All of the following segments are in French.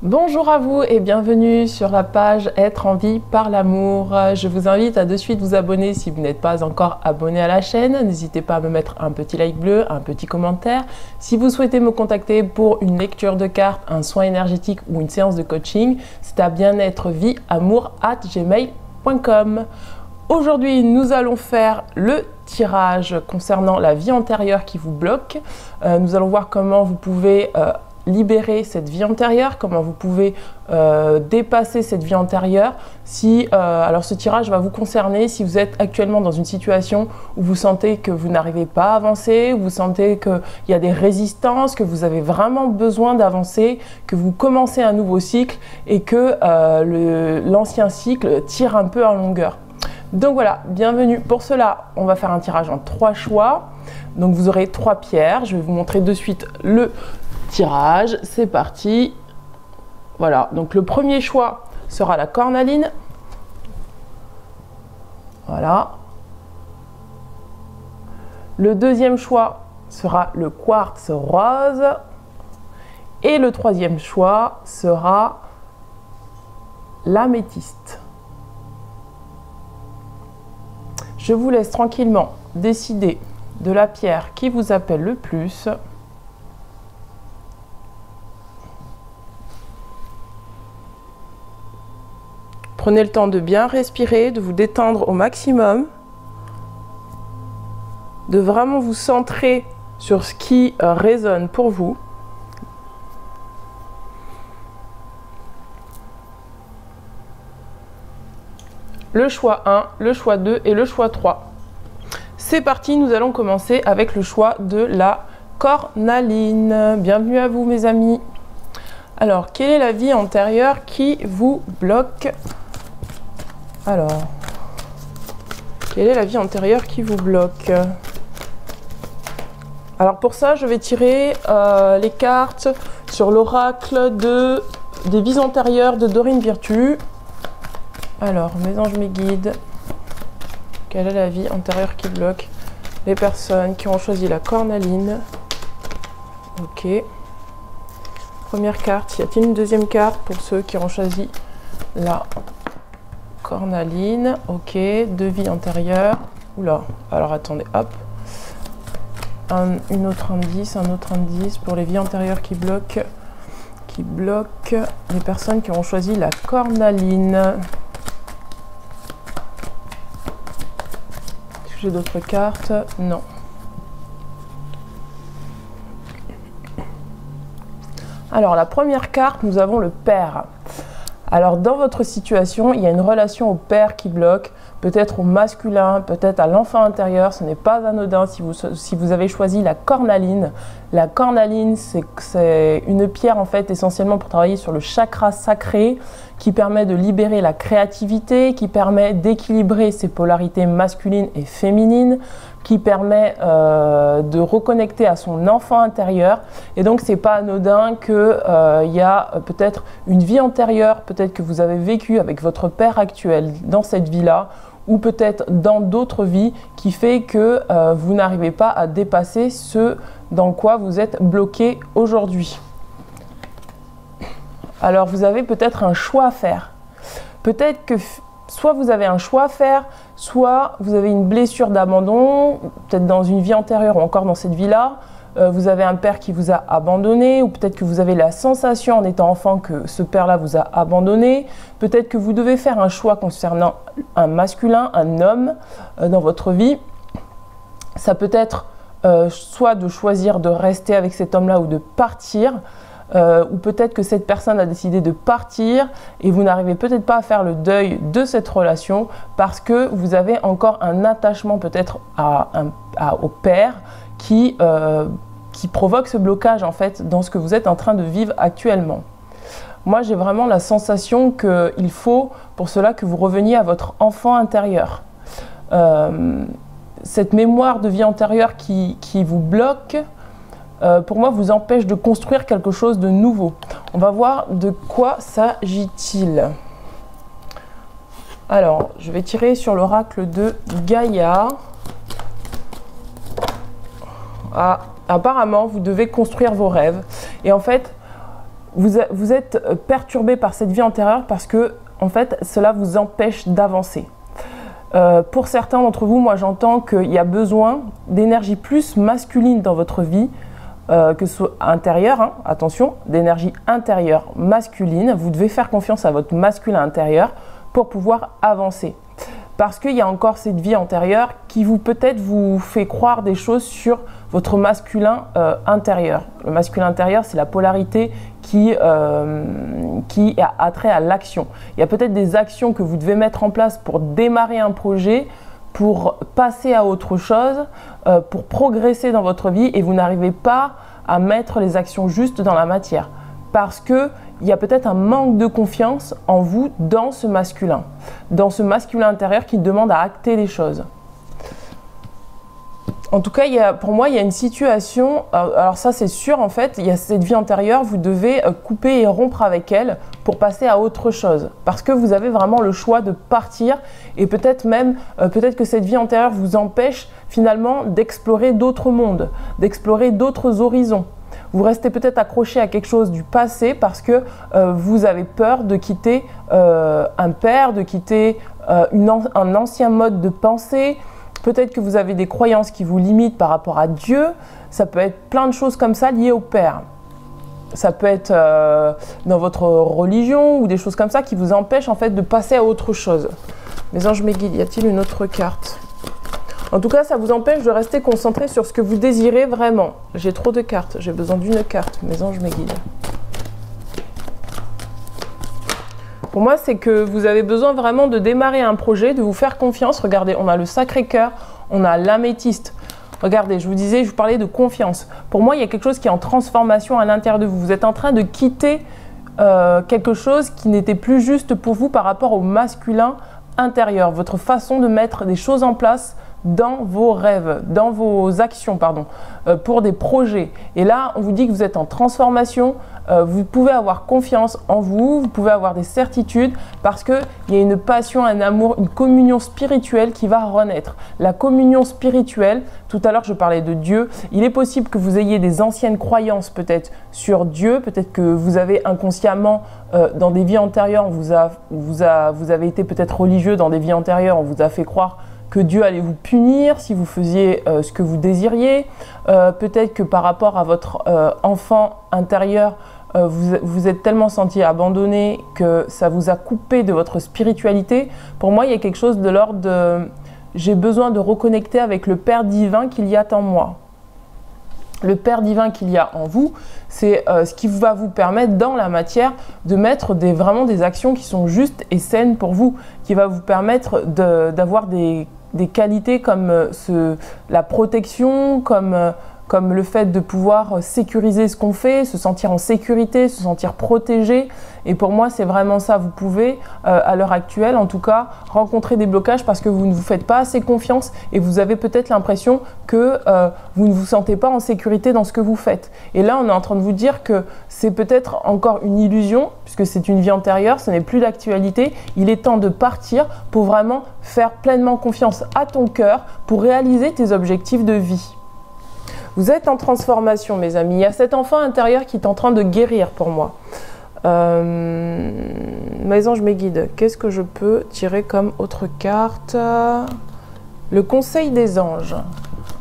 Bonjour à vous et bienvenue sur la page Être en vie par l'amour. Je vous invite à de suite vous abonner si vous n'êtes pas encore abonné à la chaîne. N'hésitez pas à me mettre un petit like bleu, un petit commentaire. Si vous souhaitez me contacter pour une lecture de cartes, un soin énergétique ou une séance de coaching, c'est à bien-être-vie-amour@gmail.com. Aujourd'hui, nous allons faire le tirage concernant la vie antérieure qui vous bloque. Nous allons voir comment vous pouvez libérer cette vie antérieure, comment vous pouvez dépasser cette vie antérieure. Alors ce tirage va vous concerner si vous êtes actuellement dans une situation où vous sentez que vous n'arrivez pas à avancer, où vous sentez qu'il y a des résistances, que vous avez vraiment besoin d'avancer, que vous commencez un nouveau cycle et que l'ancien cycle tire un peu en longueur. Donc voilà, bienvenue. Pour cela, on va faire un tirage en 3 choix. Donc vous aurez 3 pierres. Je vais vous montrer de suite le tirage. C'est parti. Voilà, donc le premier choix sera la cornaline. Voilà. Le deuxième choix sera le quartz rose. Et le troisième choix sera l'améthyste. Je vous laisse tranquillement décider de la pierre qui vous appelle le plus. Prenez le temps de bien respirer, de vous détendre au maximum, de vraiment vous centrer sur ce qui résonne pour vous. Le choix 1, le choix 2 et le choix 3. C'est parti, nous allons commencer avec le choix de la cornaline. Bienvenue à vous mes amis. Alors, quelle est la vie antérieure qui vous bloque? Alors, quelle est la vie antérieure qui vous bloque? Alors pour ça, je vais tirer les cartes sur l'oracle des vies antérieures de Dorine Virtue. Alors, mes anges, mes guides, quelle est la vie antérieure qui bloque les personnes qui ont choisi la cornaline? Ok. Première carte, y a-t-il une deuxième carte pour ceux qui ont choisi la cornaline? Ok, 2 vies antérieures. Oula, alors attendez, hop. Un autre indice pour les vies antérieures qui bloquent les personnes qui ont choisi la cornaline. J'ai d'autres cartes? Non. Alors la première carte, nous avons le père. Alors dans votre situation, il y a une relation au père qui bloque, peut-être au masculin, peut-être à l'enfant intérieur. Ce n'est pas anodin si vous avez choisi la cornaline. La cornaline, c'est une pierre en fait essentiellement pour travailler sur le chakra sacré qui permet de libérer la créativité, qui permet d'équilibrer ses polarités masculines et féminines, qui permet de reconnecter à son enfant intérieur. Et donc c'est pas anodin qu'il y a peut-être une vie antérieure, peut-être que vous avez vécu avec votre père actuel dans cette vie-là, ou peut-être dans d'autres vies, qui fait que vous n'arrivez pas à dépasser ce dans quoi vous êtes bloqué aujourd'hui. Alors vous avez peut-être un choix à faire. Peut-être que soit vous avez un choix à faire, soit vous avez une blessure d'abandon, peut-être dans une vie antérieure ou encore dans cette vie-là. Vous avez un père qui vous a abandonné, ou peut-être que vous avez la sensation en étant enfant que ce père-là vous a abandonné. Peut-être que vous devez faire un choix concernant un masculin, un homme dans votre vie. Ça peut être soit de choisir de rester avec cet homme-là ou de partir. Ou peut-être que cette personne a décidé de partir et vous n'arrivez peut-être pas à faire le deuil de cette relation parce que vous avez encore un attachement peut-être au père qui provoque ce blocage en fait dans ce que vous êtes en train de vivre actuellement. Moi j'ai vraiment la sensation qu'il faut pour cela que vous reveniez à votre enfant intérieur. Cette mémoire de vie antérieure qui vous bloque, pour moi, vous empêche de construire quelque chose de nouveau. On va voir de quoi s'agit-il. Alors, je vais tirer sur l'oracle de Gaïa. Apparemment, vous devez construire vos rêves. Et en fait, vous êtes perturbé par cette vie antérieure parce que, en fait, cela vous empêche d'avancer. Pour certains d'entre vous, moi j'entends qu'il y a besoin d'énergie plus masculine dans votre vie, que ce soit intérieure, hein, attention, d'énergie intérieure masculine. Vous devez faire confiance à votre masculin intérieur pour pouvoir avancer. Parce qu'il y a encore cette vie antérieure qui peut-être vous fait croire des choses sur votre masculin intérieur. Le masculin intérieur, c'est la polarité qui a trait à l'action. Il y a peut-être des actions que vous devez mettre en place pour démarrer un projet, pour passer à autre chose, pour progresser dans votre vie, et vous n'arrivez pas à mettre les actions justes dans la matière. Parce qu'il y a peut-être un manque de confiance en vous dans ce masculin intérieur qui demande à acter les choses. En tout cas, pour moi, il y a une situation, alors ça c'est sûr en fait, il y a cette vie antérieure, vous devez couper et rompre avec elle pour passer à autre chose. Parce que vous avez vraiment le choix de partir, et peut-être même, peut-être que cette vie antérieure vous empêche finalement d'explorer d'autres mondes, d'explorer d'autres horizons. Vous restez peut-être accroché à quelque chose du passé parce que vous avez peur de quitter un père, de quitter un ancien mode de pensée. Peut-être que vous avez des croyances qui vous limitent par rapport à Dieu. Ça peut être plein de choses comme ça liées au père. Ça peut être dans votre religion ou des choses comme ça qui vous empêchent en fait de passer à autre chose. Mes anges, mes guides, y a-t-il une autre carte ? En tout cas, ça vous empêche de rester concentré sur ce que vous désirez vraiment. J'ai trop de cartes, j'ai besoin d'une carte. Mes anges, mes guides. Pour moi, c'est que vous avez besoin vraiment de démarrer un projet, de vous faire confiance. Regardez, on a le Sacré-Cœur, on a l'améthyste. Regardez, je vous parlais de confiance. Pour moi, il y a quelque chose qui est en transformation à l'intérieur de vous. Vous êtes en train de quitter quelque chose qui n'était plus juste pour vous par rapport au masculin intérieur. Votre façon de mettre des choses en place dans vos rêves, dans vos actions, pardon, pour des projets. Et là, on vous dit que vous êtes en transformation, vous pouvez avoir confiance en vous, vous pouvez avoir des certitudes parce qu'il y a une passion, un amour, une communion spirituelle qui va renaître. La communion spirituelle, tout à l'heure je parlais de Dieu, il est possible que vous ayez des anciennes croyances peut-être sur Dieu, peut-être que vous avez inconsciemment, dans des vies antérieures, vous avez été peut-être religieux dans des vies antérieures, on vous a fait croire que Dieu allait vous punir si vous faisiez ce que vous désiriez. Peut-être que par rapport à votre enfant intérieur, vous êtes tellement senti abandonné que ça vous a coupé de votre spiritualité. Pour moi, il y a quelque chose de l'ordre de « j'ai besoin de reconnecter avec le Père divin qu'il y a en moi ». Le Père divin qu'il y a en vous, c'est ce qui va vous permettre dans la matière de mettre vraiment des actions qui sont justes et saines pour vous, qui va vous permettre d'avoir des qualités comme la protection, comme le fait de pouvoir sécuriser ce qu'on fait, se sentir en sécurité, se sentir protégé. Et pour moi, c'est vraiment ça. Vous pouvez, à l'heure actuelle, en tout cas, rencontrer des blocages parce que vous ne vous faites pas assez confiance et vous avez peut-être l'impression que vous ne vous sentez pas en sécurité dans ce que vous faites. Et là, on est en train de vous dire que c'est peut-être encore une illusion, puisque c'est une vie antérieure, ce n'est plus d'actualité. Il est temps de partir pour vraiment faire pleinement confiance à ton cœur pour réaliser tes objectifs de vie. Vous êtes en transformation, mes amis. Il y a cet enfant intérieur qui est en train de guérir pour moi. Mes anges, mes guides, qu'est-ce que je peux tirer comme autre carte? Le conseil des anges.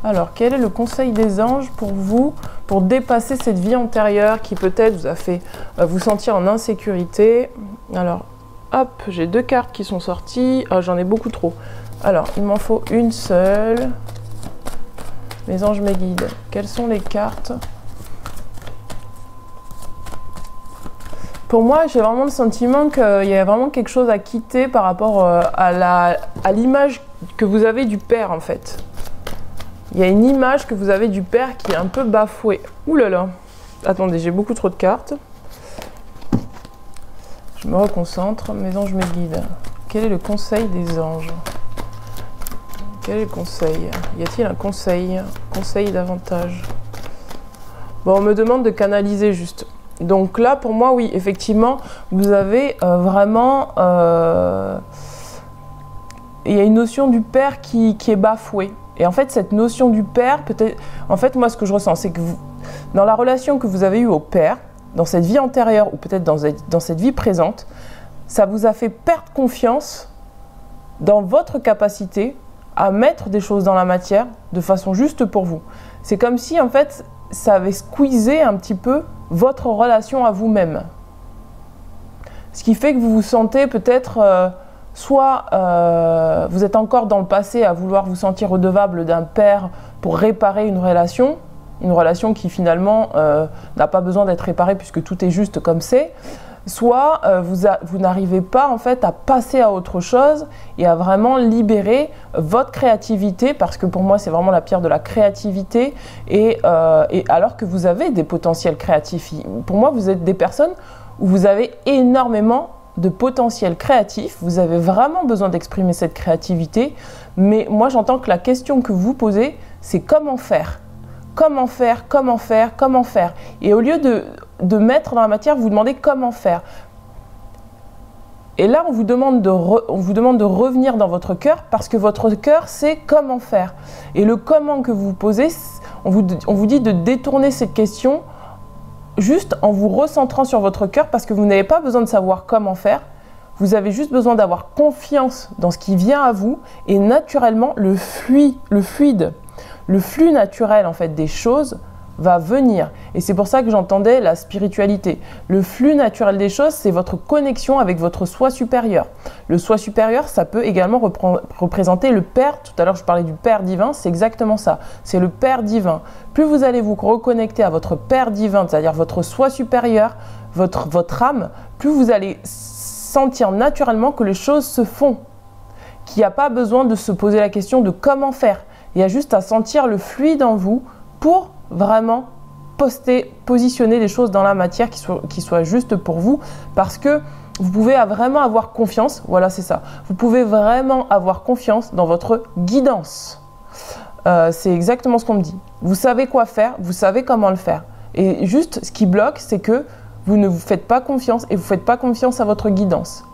Alors, quel est le conseil des anges pour vous, pour dépasser cette vie antérieure qui peut-être vous a fait vous sentir en insécurité? Alors, hop, j'ai deux cartes qui sont sorties. Oh, j'en ai beaucoup trop. Alors, il m'en faut une seule. Mes anges, mes guides, quelles sont les cartes? Pour moi, j'ai vraiment le sentiment qu'il y a vraiment quelque chose à quitter par rapport à l'image que vous avez du père, en fait. Il y a une image que vous avez du père qui est un peu bafouée. Ouh là là! Attendez, j'ai beaucoup trop de cartes. Je me reconcentre. Mes anges, mes guides, quel est le conseil des anges? Quel est le conseil? Y a-t-il un conseil? Conseil davantage. Bon, on me demande de canaliser juste. Donc là, pour moi, oui, effectivement, vous avez vraiment... il y a une notion du père qui est bafouée. Et en fait, cette notion du père, peut-être... En fait, moi, ce que je ressens, c'est que dans la relation que vous avez eue au père, dans cette vie antérieure ou peut-être dans cette vie présente, ça vous a fait perdre confiance dans votre capacité à mettre des choses dans la matière de façon juste pour vous. C'est comme si en fait ça avait squeezé un petit peu votre relation à vous-même. Ce qui fait que vous vous sentez peut-être soit vous êtes encore dans le passé à vouloir vous sentir redevable d'un père pour réparer une relation qui finalement n'a pas besoin d'être réparée puisque tout est juste comme c'est, soit vous n'arrivez pas en fait à passer à autre chose et à vraiment libérer votre créativité, parce que pour moi c'est vraiment la pierre de la créativité, et alors que vous avez des potentiels créatifs. Pour moi vous êtes des personnes où vous avez énormément de potentiel créatif, vous avez vraiment besoin d'exprimer cette créativité, mais moi j'entends que la question que vous posez, c'est comment faire ? Comment faire, comment faire, comment faire. Et au lieu de mettre dans la matière, vous vous demandez comment faire. Et là, on vous demande de revenir dans votre cœur, parce que votre cœur, c'est comment faire. Et le comment que vous posez, on vous dit de détourner cette question juste en vous recentrant sur votre cœur, parce que vous n'avez pas besoin de savoir comment faire. Vous avez juste besoin d'avoir confiance dans ce qui vient à vous, et naturellement, le fluide, le flux naturel en fait des choses va venir. Et c'est pour ça que j'entendais la spiritualité. Le flux naturel des choses, c'est votre connexion avec votre soi supérieur. Le soi supérieur, ça peut également représenter le Père. Tout à l'heure, je parlais du Père divin, c'est exactement ça. C'est le Père divin. Plus vous allez vous reconnecter à votre Père divin, c'est-à-dire votre soi supérieur, votre âme, plus vous allez sentir naturellement que les choses se font. Qu'il n'y a pas besoin de se poser la question de comment faire. Il y a juste à sentir le fluide en vous pour vraiment positionner les choses dans la matière qui soient justes pour vous, parce que vous pouvez vraiment avoir confiance, voilà c'est ça, vous pouvez vraiment avoir confiance dans votre guidance. C'est exactement ce qu'on me dit. Vous savez quoi faire, vous savez comment le faire. Et juste ce qui bloque, c'est que vous ne vous faites pas confiance et vous ne faites pas confiance à votre guidance.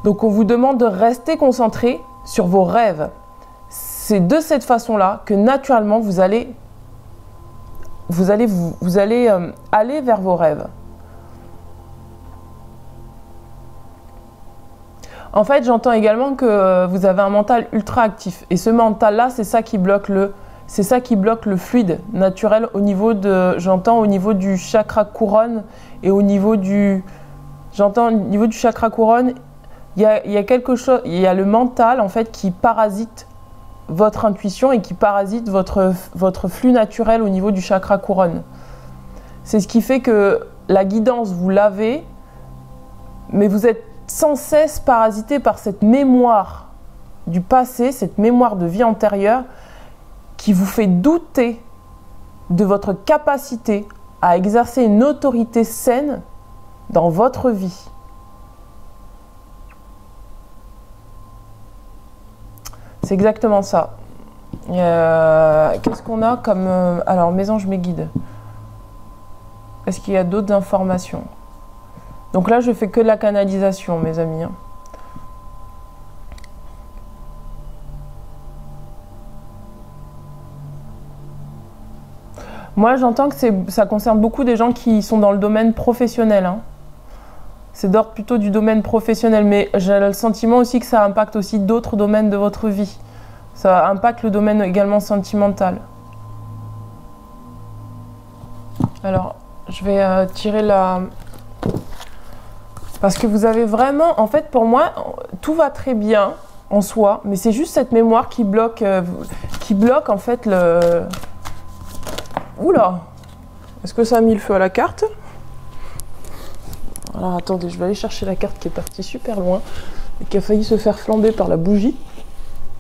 Donc on vous demande de rester concentré sur vos rêves. C'est de cette façon-là que naturellement vous allez aller vers vos rêves. En fait, j'entends également que vous avez un mental ultra actif. Et ce mental-là, c'est ça qui bloque le fluide naturel au niveau du chakra couronne, et au niveau du chakra couronne, il y a quelque chose, il y a le mental en fait qui parasite votre intuition et qui parasite votre flux naturel au niveau du chakra couronne. C'est ce qui fait que la guidance, vous l'avez, mais vous êtes sans cesse parasité par cette mémoire du passé, cette mémoire de vie antérieure qui vous fait douter de votre capacité à exercer une autorité saine dans votre vie. C'est exactement ça. Qu'est-ce qu'on a comme... alors, mes anges, mes guides. Est-ce qu'il y a d'autres informations? Donc là, je fais que de la canalisation, mes amis. Moi, j'entends que ça concerne beaucoup des gens qui sont dans le domaine professionnel. C'est d'ordre plutôt du domaine professionnel, mais j'ai le sentiment aussi que ça impacte aussi d'autres domaines de votre vie. Ça impacte le domaine également sentimental. Alors, je vais tirer la... Parce que vous avez vraiment... En fait, pour moi, tout va très bien en soi, mais c'est juste cette mémoire qui bloque en fait le... Oula! Est-ce que ça a mis le feu à la carte? Alors attendez, je vais aller chercher la carte qui est partie super loin et qui a failli se faire flamber par la bougie.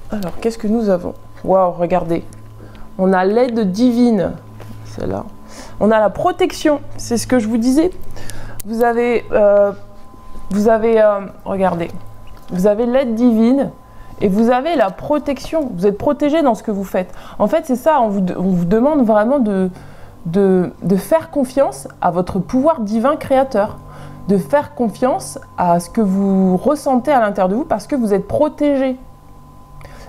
Alors, qu'est-ce que nous avons? Waouh, regardez. On a l'aide divine, celle-là. On a la protection, c'est ce que je vous disais. Vous avez regardez, vous avez l'aide divine et vous avez la protection. Vous êtes protégé dans ce que vous faites. En fait, c'est ça, on vous demande vraiment de faire confiance à votre pouvoir divin créateur. De faire confiance à ce que vous ressentez à l'intérieur de vous parce que vous êtes protégé.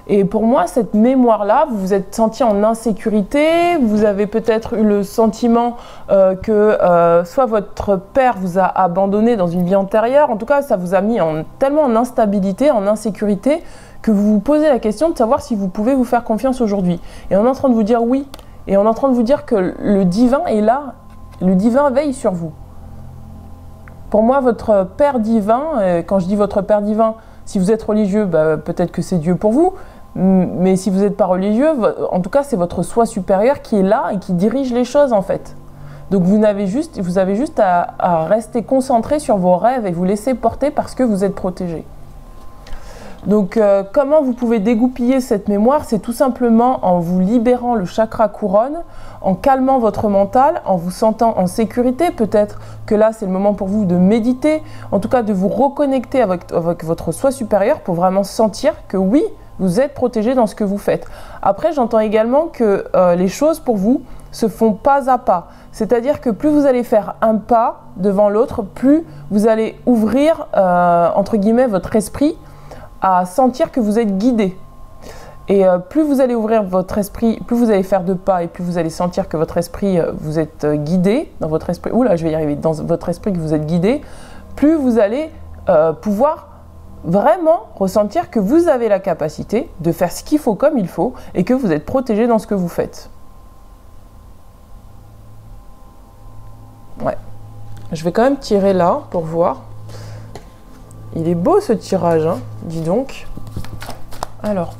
Et pour moi, cette mémoire-là, vous vous êtes senti en insécurité, vous avez peut-être eu le sentiment que soit votre père vous a abandonné dans une vie antérieure, en tout cas, ça vous a mis tellement en instabilité, en insécurité, que vous vous posez la question de savoir si vous pouvez vous faire confiance aujourd'hui. Et on est en train de vous dire oui, et on est en train de vous dire que le divin est là, le divin veille sur vous. Pour moi, votre Père divin, quand je dis votre Père divin, si vous êtes religieux, bah, peut-être que c'est Dieu pour vous, mais si vous n'êtes pas religieux, en tout cas, c'est votre soi supérieur qui est là et qui dirige les choses en fait. Donc vous avez juste à rester concentré sur vos rêves et vous laisser porter parce que vous êtes protégé. Donc comment vous pouvez dégoupiller cette mémoire? C'est tout simplement en vous libérant le chakra couronne, en calmant votre mental, en vous sentant en sécurité. Peut-être que là c'est le moment pour vous de méditer, en tout cas de vous reconnecter avec votre soi supérieur pour vraiment sentir que oui, vous êtes protégé dans ce que vous faites. Après, j'entends également que les choses pour vous se font pas à pas. C'est-à-dire que plus vous allez faire un pas devant l'autre, plus vous allez ouvrir, entre guillemets, votre esprit à sentir que vous êtes guidé. Et plus vous allez ouvrir votre esprit, plus vous allez faire de pas et plus vous allez sentir que votre esprit, vous êtes guidé, dans votre esprit, oula, je vais y arriver, dans votre esprit que vous êtes guidé, plus vous allez pouvoir vraiment ressentir que vous avez la capacité de faire ce qu'il faut comme il faut et que vous êtes protégé dans ce que vous faites. Ouais. Je vais quand même tirer là pour voir. Il est beau ce tirage, hein, dis donc. Alors,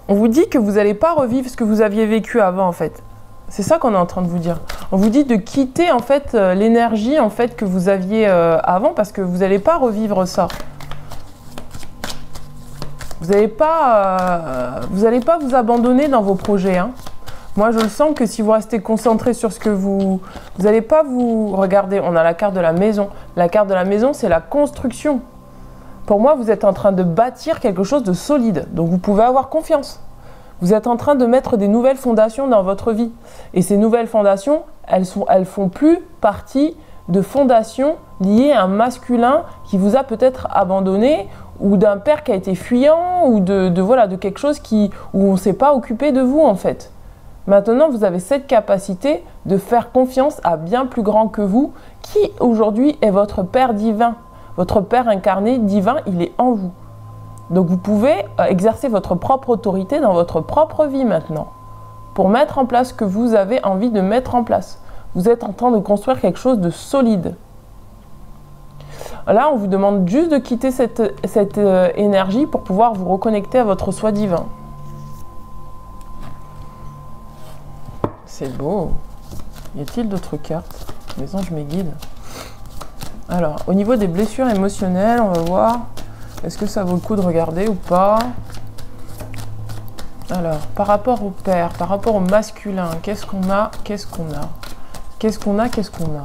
on vous dit que vous n'allez pas revivre ce que vous aviez vécu avant, en fait. C'est ça qu'on est en train de vous dire. On vous dit de quitter, en fait, l'énergie, en fait, que vous aviez avant, parce que vous n'allez pas revivre ça. Vous n'allez pas vous abandonner dans vos projets, hein. Moi, je le sens que si vous restez concentré sur ce que vous n'allez pas vous... Regardez, on a la carte de la maison. La carte de la maison, c'est la construction. Pour moi, vous êtes en train de bâtir quelque chose de solide. Donc, vous pouvez avoir confiance. Vous êtes en train de mettre des nouvelles fondations dans votre vie. Et ces nouvelles fondations, elles font plus partie de fondations liées à un masculin qui vous a peut-être abandonné ou d'un père qui a été fuyant ou de quelque chose où on ne s'est pas occupé de vous, en fait. Maintenant, vous avez cette capacité de faire confiance à bien plus grand que vous, qui aujourd'hui est votre Père divin. Votre Père incarné divin, il est en vous. Donc vous pouvez exercer votre propre autorité dans votre propre vie maintenant, pour mettre en place ce que vous avez envie de mettre en place. Vous êtes en train de construire quelque chose de solide. Là, on vous demande juste de quitter cette énergie pour pouvoir vous reconnecter à votre soi divin. C'est beau. Y a-t-il d'autres cartes? Les anges me guident. Alors, au niveau des blessures émotionnelles, on va voir. Est-ce que ça vaut le coup de regarder ou pas? Alors, par rapport au père, par rapport au masculin, qu'est-ce qu'on a? Qu'est-ce qu'on a? Qu'est-ce qu'on a? Qu'est-ce qu'on a?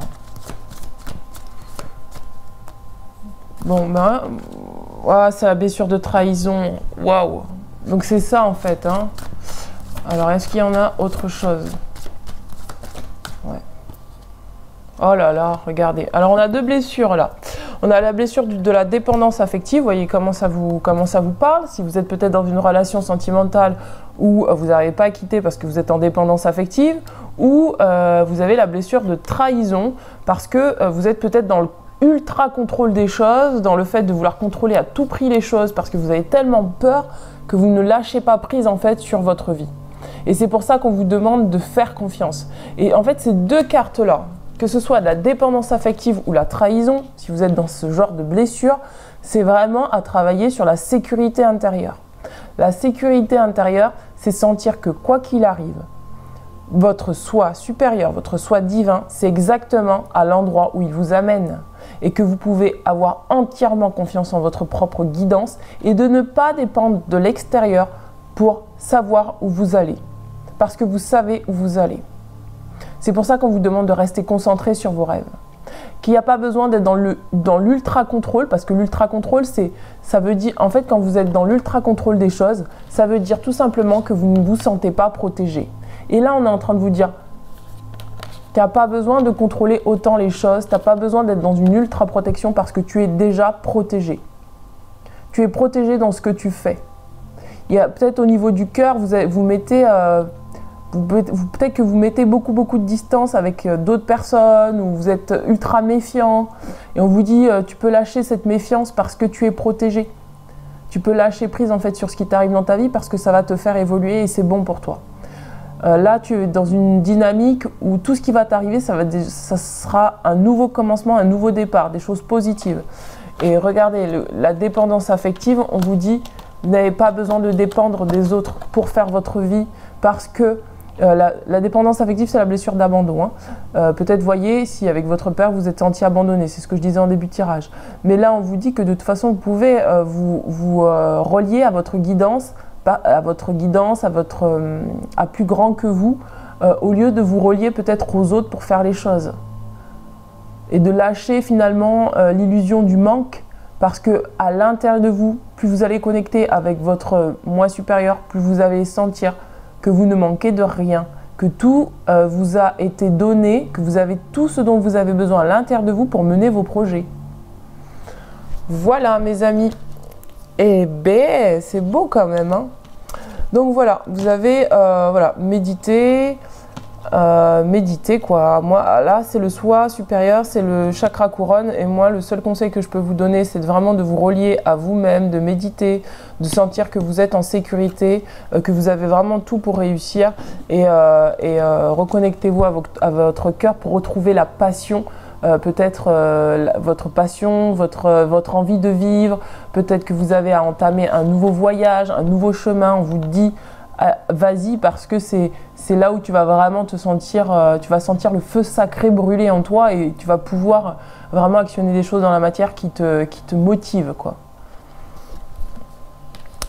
Bon, ben, ouais, c'est la blessure de trahison. Waouh! Donc c'est ça en fait, hein. Alors, est-ce qu'il y en a autre chose? Ouais. Oh là là, regardez. Alors, on a deux blessures là. On a la blessure de la dépendance affective. Vous voyez comment ça vous parle. Si vous êtes peut-être dans une relation sentimentale où vous n'arrivez pas à quitter parce que vous êtes en dépendance affective, ou vous avez la blessure de trahison parce que vous êtes peut-être dans le ultra contrôle des choses, dans le fait de vouloir contrôler à tout prix les choses parce que vous avez tellement peur que vous ne lâchez pas prise en fait sur votre vie. Et c'est pour ça qu'on vous demande de faire confiance. Et en fait, ces deux cartes-là, que ce soit la dépendance affective ou la trahison, si vous êtes dans ce genre de blessure, c'est vraiment à travailler sur la sécurité intérieure. La sécurité intérieure, c'est sentir que quoi qu'il arrive, votre soi supérieur, votre soi divin, c'est exactement à l'endroit où il vous amène et que vous pouvez avoir entièrement confiance en votre propre guidance et de ne pas dépendre de l'extérieur pour savoir où vous allez, parce que vous savez où vous allez. C'est pour ça qu'on vous demande de rester concentré sur vos rêves. Qu'il n'y a pas besoin d'être dans l'ultra-contrôle, parce que l'ultra-contrôle, ça veut dire, en fait, quand vous êtes dans l'ultra-contrôle des choses, ça veut dire tout simplement que vous ne vous sentez pas protégé. Et là, on est en train de vous dire, tu n'as pas besoin de contrôler autant les choses, tu n'as pas besoin d'être dans une ultra-protection parce que tu es déjà protégé. Tu es protégé dans ce que tu fais. Il y a peut-être au niveau du cœur, vous mettez... peut-être que vous mettez beaucoup de distance avec d'autres personnes, ou vous êtes ultra méfiant, et on vous dit tu peux lâcher cette méfiance parce que tu es protégé. Tu peux lâcher prise en fait sur ce qui t'arrive dans ta vie parce que ça va te faire évoluer et c'est bon pour toi. Là, tu es dans une dynamique où tout ce qui va t'arriver, ça sera un nouveau commencement, un nouveau départ, des choses positives. Et regardez, la dépendance affective, on vous dit, vous n'avez pas besoin de dépendre des autres pour faire votre vie parce que la dépendance affective, c'est la blessure d'abandon. Hein. Peut-être, voyez, si avec votre père, vous êtes senti abandonné. C'est ce que je disais en début de tirage. Mais là, on vous dit que de toute façon, vous pouvez vous relier à votre guidance, à plus grand que vous, au lieu de vous relier peut-être aux autres pour faire les choses. Et de lâcher finalement l'illusion du manque, parce que à l'intérieur de vous, plus vous allez connecter avec votre moi supérieur, plus vous allez sentir que vous ne manquez de rien, que tout vous a été donné, que vous avez tout ce dont vous avez besoin à l'intérieur de vous pour mener vos projets. Voilà mes amis. Eh ben, c'est beau quand même. Hein. Donc voilà, vous avez voilà, méditer quoi. Moi là c'est le soi supérieur, c'est le chakra couronne et moi le seul conseil que je peux vous donner c'est vraiment de vous relier à vous-même, de méditer, de sentir que vous êtes en sécurité, que vous avez vraiment tout pour réussir et reconnectez-vous à votre cœur pour retrouver la passion. Peut-être votre passion, votre envie de vivre, peut-être que vous avez à entamer un nouveau voyage, un nouveau chemin, on vous dit vas-y parce que c'est là où tu vas vraiment te sentir, tu vas sentir le feu sacré brûler en toi et tu vas pouvoir vraiment actionner des choses dans la matière qui te motivent, quoi.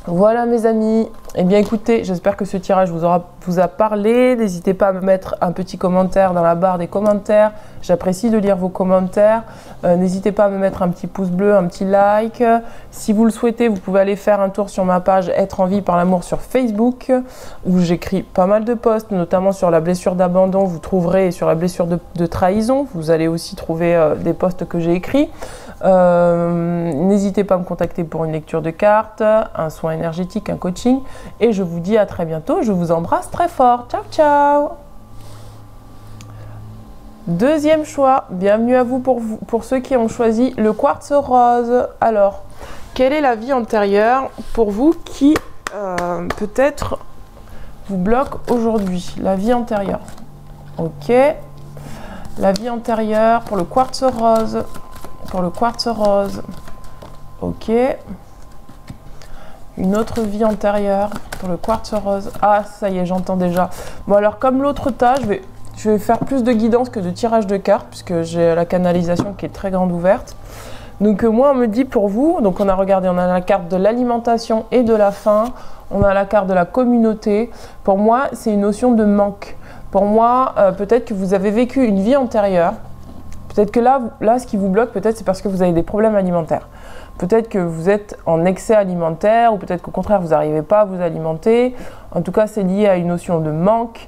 Voilà mes amis, eh bien écoutez, j'espère que ce tirage vous a parlé. N'hésitez pas à me mettre un petit commentaire dans la barre des commentaires, j'apprécie de lire vos commentaires. N'hésitez pas à me mettre un petit pouce bleu, un petit like. Si vous le souhaitez, vous pouvez aller faire un tour sur ma page Être en vie par l'amour sur Facebook, où j'écris pas mal de posts, notamment sur la blessure d'abandon, vous trouverez, sur la blessure de trahison, vous allez aussi trouver des posts que j'ai écrits. N'hésitez pas à me contacter pour une lecture de cartes, un soin énergétique, un coaching et je vous dis à très bientôt, je vous embrasse très fort, ciao ciao. Deuxième choix, bienvenue à vous pour ceux qui ont choisi le quartz rose. Alors, quelle est la vie antérieure pour vous qui peut-être vous bloque aujourd'hui? La vie antérieure, ok, la vie antérieure pour le quartz rose. Pour le quartz rose, ok. Une autre vie antérieure pour le quartz rose. Ah, ça y est, j'entends déjà. Bon, alors, comme l'autre tas, je vais faire plus de guidance que de tirage de cartes, puisque j'ai la canalisation qui est très grande ouverte. Donc, moi, on me dit pour vous, donc on a regardé, on a la carte de l'alimentation et de la faim, on a la carte de la communauté. Pour moi, c'est une notion de manque. Pour moi, peut-être que vous avez vécu une vie antérieure. Peut-être que là, ce qui vous bloque, peut-être c'est parce que vous avez des problèmes alimentaires. Peut-être que vous êtes en excès alimentaire ou peut-être qu'au contraire, vous n'arrivez pas à vous alimenter. En tout cas, c'est lié à une notion de manque.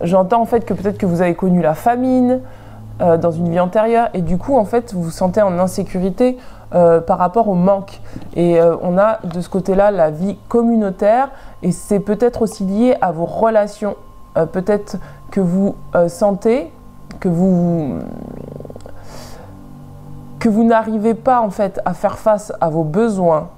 J'entends en fait que peut-être que vous avez connu la famine dans une vie antérieure et du coup, en fait, vous vous sentez en insécurité par rapport au manque. Et on a de ce côté-là la vie communautaire et c'est peut-être aussi lié à vos relations. Peut-être que vous sentez que vous n'arrivez pas en fait à faire face à vos besoins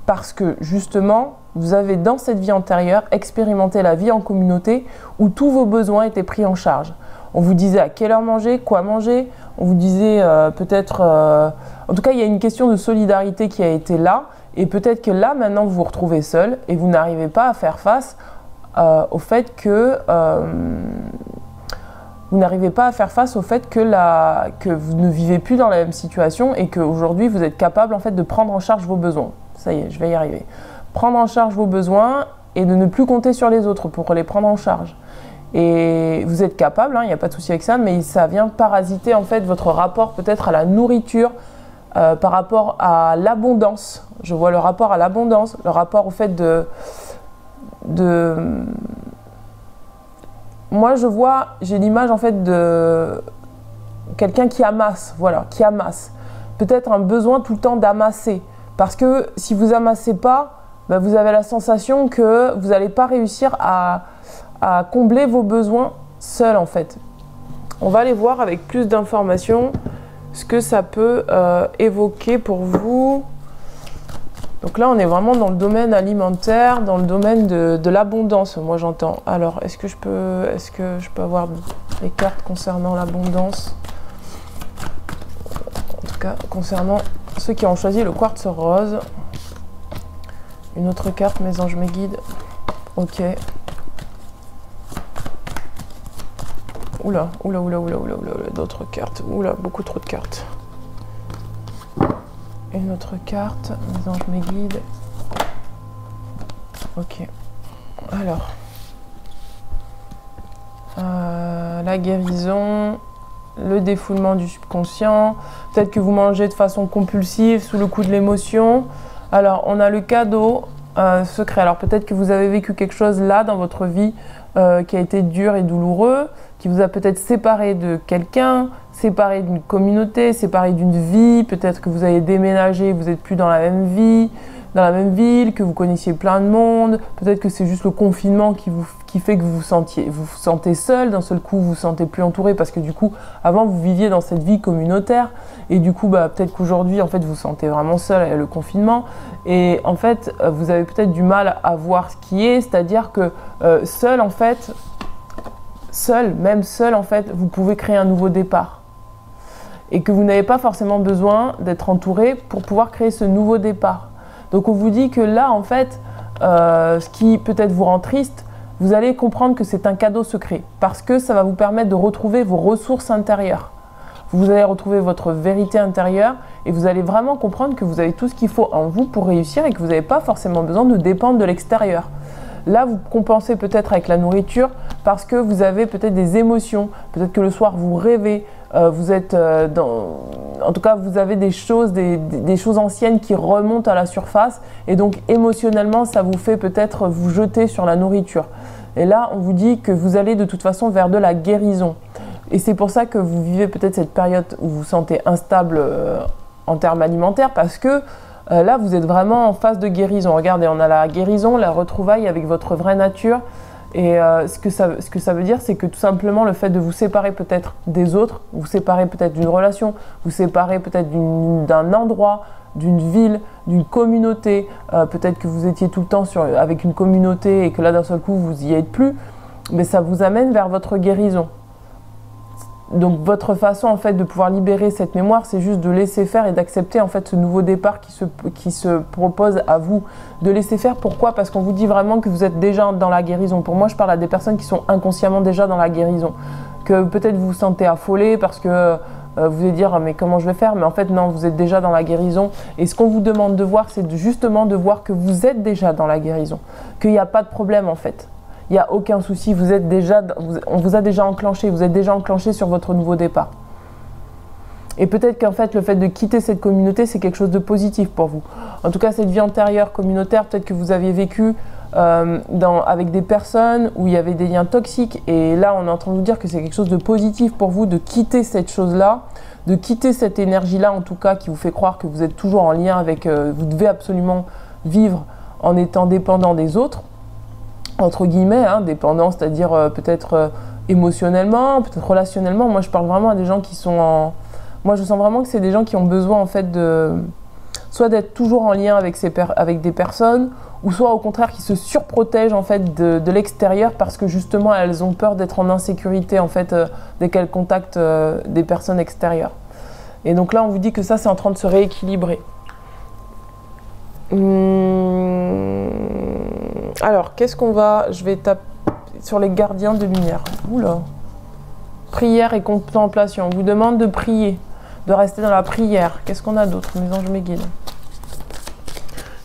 parce que justement vous avez dans cette vie antérieure expérimenté la vie en communauté où tous vos besoins étaient pris en charge. On vous disait à quelle heure manger, quoi manger, on vous disait peut-être... en tout cas, il y a une question de solidarité qui a été là et peut-être que là maintenant vous vous retrouvez seul et vous n'arrivez pas à faire face au fait que vous n'arrivez pas à faire face au fait que vous ne vivez plus dans la même situation et qu'aujourd'hui vous êtes capable en fait de prendre en charge vos besoins. Ça y est, je vais y arriver. Prendre en charge vos besoins et de ne plus compter sur les autres pour les prendre en charge. Et vous êtes capable, il n'y a pas de souci avec ça, mais ça vient parasiter en fait votre rapport peut-être à la nourriture, par rapport à l'abondance. Je vois le rapport à l'abondance, le rapport au fait moi j'ai l'image en fait de quelqu'un qui amasse, voilà, qui amasse. Peut-être un besoin tout le temps d'amasser, Parce que si vous amassez pas, ben vous avez la sensation que vous n'allez pas réussir à combler vos besoins seul en fait. On va aller voir avec plus d'informations ce que ça peut évoquer pour vous. Donc là, on est vraiment dans le domaine alimentaire, dans le domaine de l'abondance, moi j'entends. Alors, est-ce que je peux avoir des cartes concernant l'abondance? En tout cas, concernant ceux qui ont choisi le quartz rose. Une autre carte, mes anges, mes guides. Ok. Oula, d'autres cartes. Oula, beaucoup trop de cartes. Une autre carte, mes anges, mes guides. Ok. Alors. La guérison, le défoulement du subconscient. Peut-être que vous mangez de façon compulsive, sous le coup de l'émotion. Alors, on a le cadeau secret. Alors, peut-être que vous avez vécu quelque chose là dans votre vie qui a été dur et douloureux, qui vous a peut-être séparé de quelqu'un, séparé d'une communauté, séparé d'une vie. Peut-être que vous avez déménagé, vous n'êtes plus dans la même vie, dans la même ville, que vous connaissiez plein de monde. Peut-être que c'est juste le confinement qui fait que vous vous sentez seul. D'un seul coup, vous vous sentez plus entouré parce que du coup, avant, vous viviez dans cette vie communautaire. Et du coup, peut-être qu'aujourd'hui, en fait, vous vous sentez vraiment seul avec le confinement. Et en fait, vous avez peut-être du mal à voir ce qui est. C'est-à-dire que seul, en fait, vous pouvez créer un nouveau départ. Et que vous n'avez pas forcément besoin d'être entouré pour pouvoir créer ce nouveau départ. Donc on vous dit que là, en fait, ce qui peut-être vous rend triste, vous allez comprendre que c'est un cadeau secret. Parce que ça va vous permettre de retrouver vos ressources intérieures. Vous allez retrouver votre vérité intérieure et vous allez vraiment comprendre que vous avez tout ce qu'il faut en vous pour réussir et que vous n'avez pas forcément besoin de dépendre de l'extérieur. Là, vous compensez peut-être avec la nourriture parce que vous avez peut-être des émotions. Peut-être que le soir, vous rêvez. Vous êtes en tout cas, vous avez des choses anciennes qui remontent à la surface. Et donc, émotionnellement, ça vous fait peut-être vous jeter sur la nourriture. Et là, on vous dit que vous allez de toute façon vers de la guérison. Et c'est pour ça que vous vivez peut-être cette période où vous vous sentez instable en termes alimentaires parce que là, vous êtes vraiment en phase de guérison. Regardez, on a la guérison, la retrouvaille avec votre vraie nature. Et ce que ça veut dire, c'est que tout simplement, le fait de vous séparer peut-être des autres, vous séparer peut-être d'une relation, vous séparer peut-être d'un endroit, d'une ville, d'une communauté, peut-être que vous étiez tout le temps avec une communauté et que là, d'un seul coup, vous n'y êtes plus, mais ça vous amène vers votre guérison. Donc votre façon en fait de pouvoir libérer cette mémoire, c'est juste de laisser faire et d'accepter en fait ce nouveau départ qui se propose à vous. De laisser faire, pourquoi? Parce qu'on vous dit vraiment que vous êtes déjà dans la guérison. Pour moi, je parle à des personnes qui sont inconsciemment déjà dans la guérison. Que peut-être vous vous sentez affolé parce que vous allez dire mais comment je vais faire? Mais en fait non, vous êtes déjà dans la guérison. Et ce qu'on vous demande de voir, c'est justement de voir que vous êtes déjà dans la guérison. Qu'il n'y a pas de problème en fait. Il n'y a aucun souci, on vous a déjà enclenché, vous êtes déjà enclenché sur votre nouveau départ. Et peut-être qu'en fait, le fait de quitter cette communauté, c'est quelque chose de positif pour vous. En tout cas, cette vie antérieure communautaire, peut-être que vous aviez vécu avec des personnes où il y avait des liens toxiques. Et là, on est en train de vous dire que c'est quelque chose de positif pour vous de quitter cette chose-là, de quitter cette énergie-là, en tout cas, qui vous fait croire que vous êtes toujours en lien avec... vous devez absolument vivre en étant dépendant des autres. Entre guillemets, dépendant, c'est-à-dire peut-être émotionnellement, peut-être relationnellement. Moi, je parle vraiment à des gens qui sont en... Moi, je sens vraiment que c'est des gens qui ont besoin, en fait, soit d'être toujours en lien avec des personnes, ou soit, au contraire, qui se surprotègent, en fait, de l'extérieur parce que, justement, elles ont peur d'être en insécurité, en fait, dès qu'elles contactent des personnes extérieures. Et donc là, on vous dit que ça, c'est en train de se rééquilibrer. Alors, qu'est-ce qu'on va... Je vais taper sur les gardiens de lumière. Oula. Prière et contemplation. On vous demande de prier, de rester dans la prière. Qu'est-ce qu'on a d'autre, mes anges, mes guides?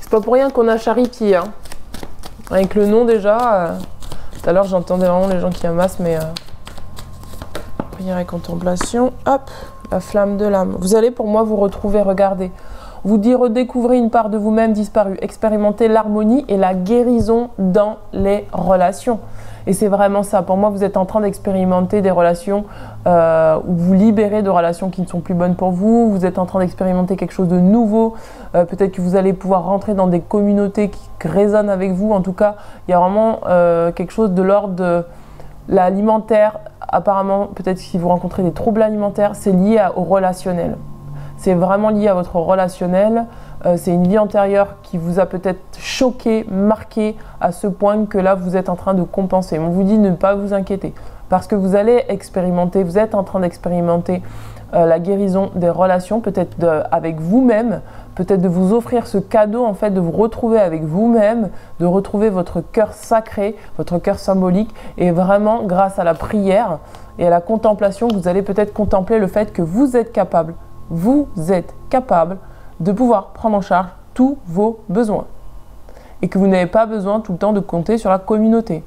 C'est pas pour rien qu'on a Charity. Avec le nom déjà. Tout à l'heure, j'entendais vraiment les gens qui amassent, mais... Prière et contemplation. Hop, la flamme de l'âme. Vous allez, pour moi, vous retrouver, regardez. Vous dit redécouvrez une part de vous-même disparue, expérimentez l'harmonie et la guérison dans les relations. Et c'est vraiment ça. Pour moi, vous êtes en train d'expérimenter des relations où vous libérez de relations qui ne sont plus bonnes pour vous. Vous êtes en train d'expérimenter quelque chose de nouveau. Peut-être que vous allez pouvoir rentrer dans des communautés qui résonnent avec vous. En tout cas, il y a vraiment quelque chose de l'ordre de l'alimentaire. Apparemment, peut-être si vous rencontrez des troubles alimentaires, c'est lié au relationnel. C'est vraiment lié à votre relationnel. C'est une vie antérieure qui vous a peut-être choqué, marqué à ce point que là, vous êtes en train de compenser. On vous dit de ne pas vous inquiéter parce que vous allez expérimenter, vous êtes en train d'expérimenter la guérison des relations, peut-être avec vous-même, peut-être de vous offrir ce cadeau, en fait, de vous retrouver avec vous-même, de retrouver votre cœur sacré, votre cœur symbolique, et vraiment, grâce à la prière et à la contemplation, vous allez peut-être contempler le fait que vous êtes capable de pouvoir prendre en charge tous vos besoins et que vous n'avez pas besoin tout le temps de compter sur la communauté.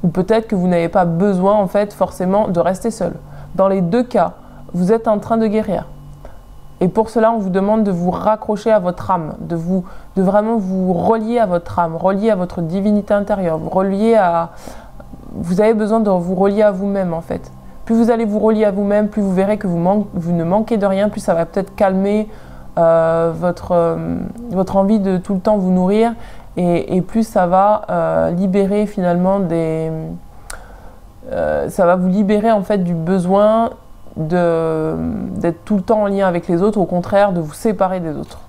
Ou peut-être que vous n'avez pas besoin, en fait, forcément de rester seul. Dans les deux cas, vous êtes en train de guérir. Et pour cela, on vous demande de vous raccrocher à votre âme, de vraiment vous relier à votre âme, relier à votre divinité intérieure, vous avez besoin de vous relier à vous-même, en fait. Plus vous allez vous relier à vous-même, plus vous verrez que vous ne manquez de rien, plus ça va peut-être calmer votre envie de tout le temps vous nourrir, et plus ça va libérer finalement ça va vous libérer en fait du besoin d'être tout le temps en lien avec les autres, au contraire de vous séparer des autres.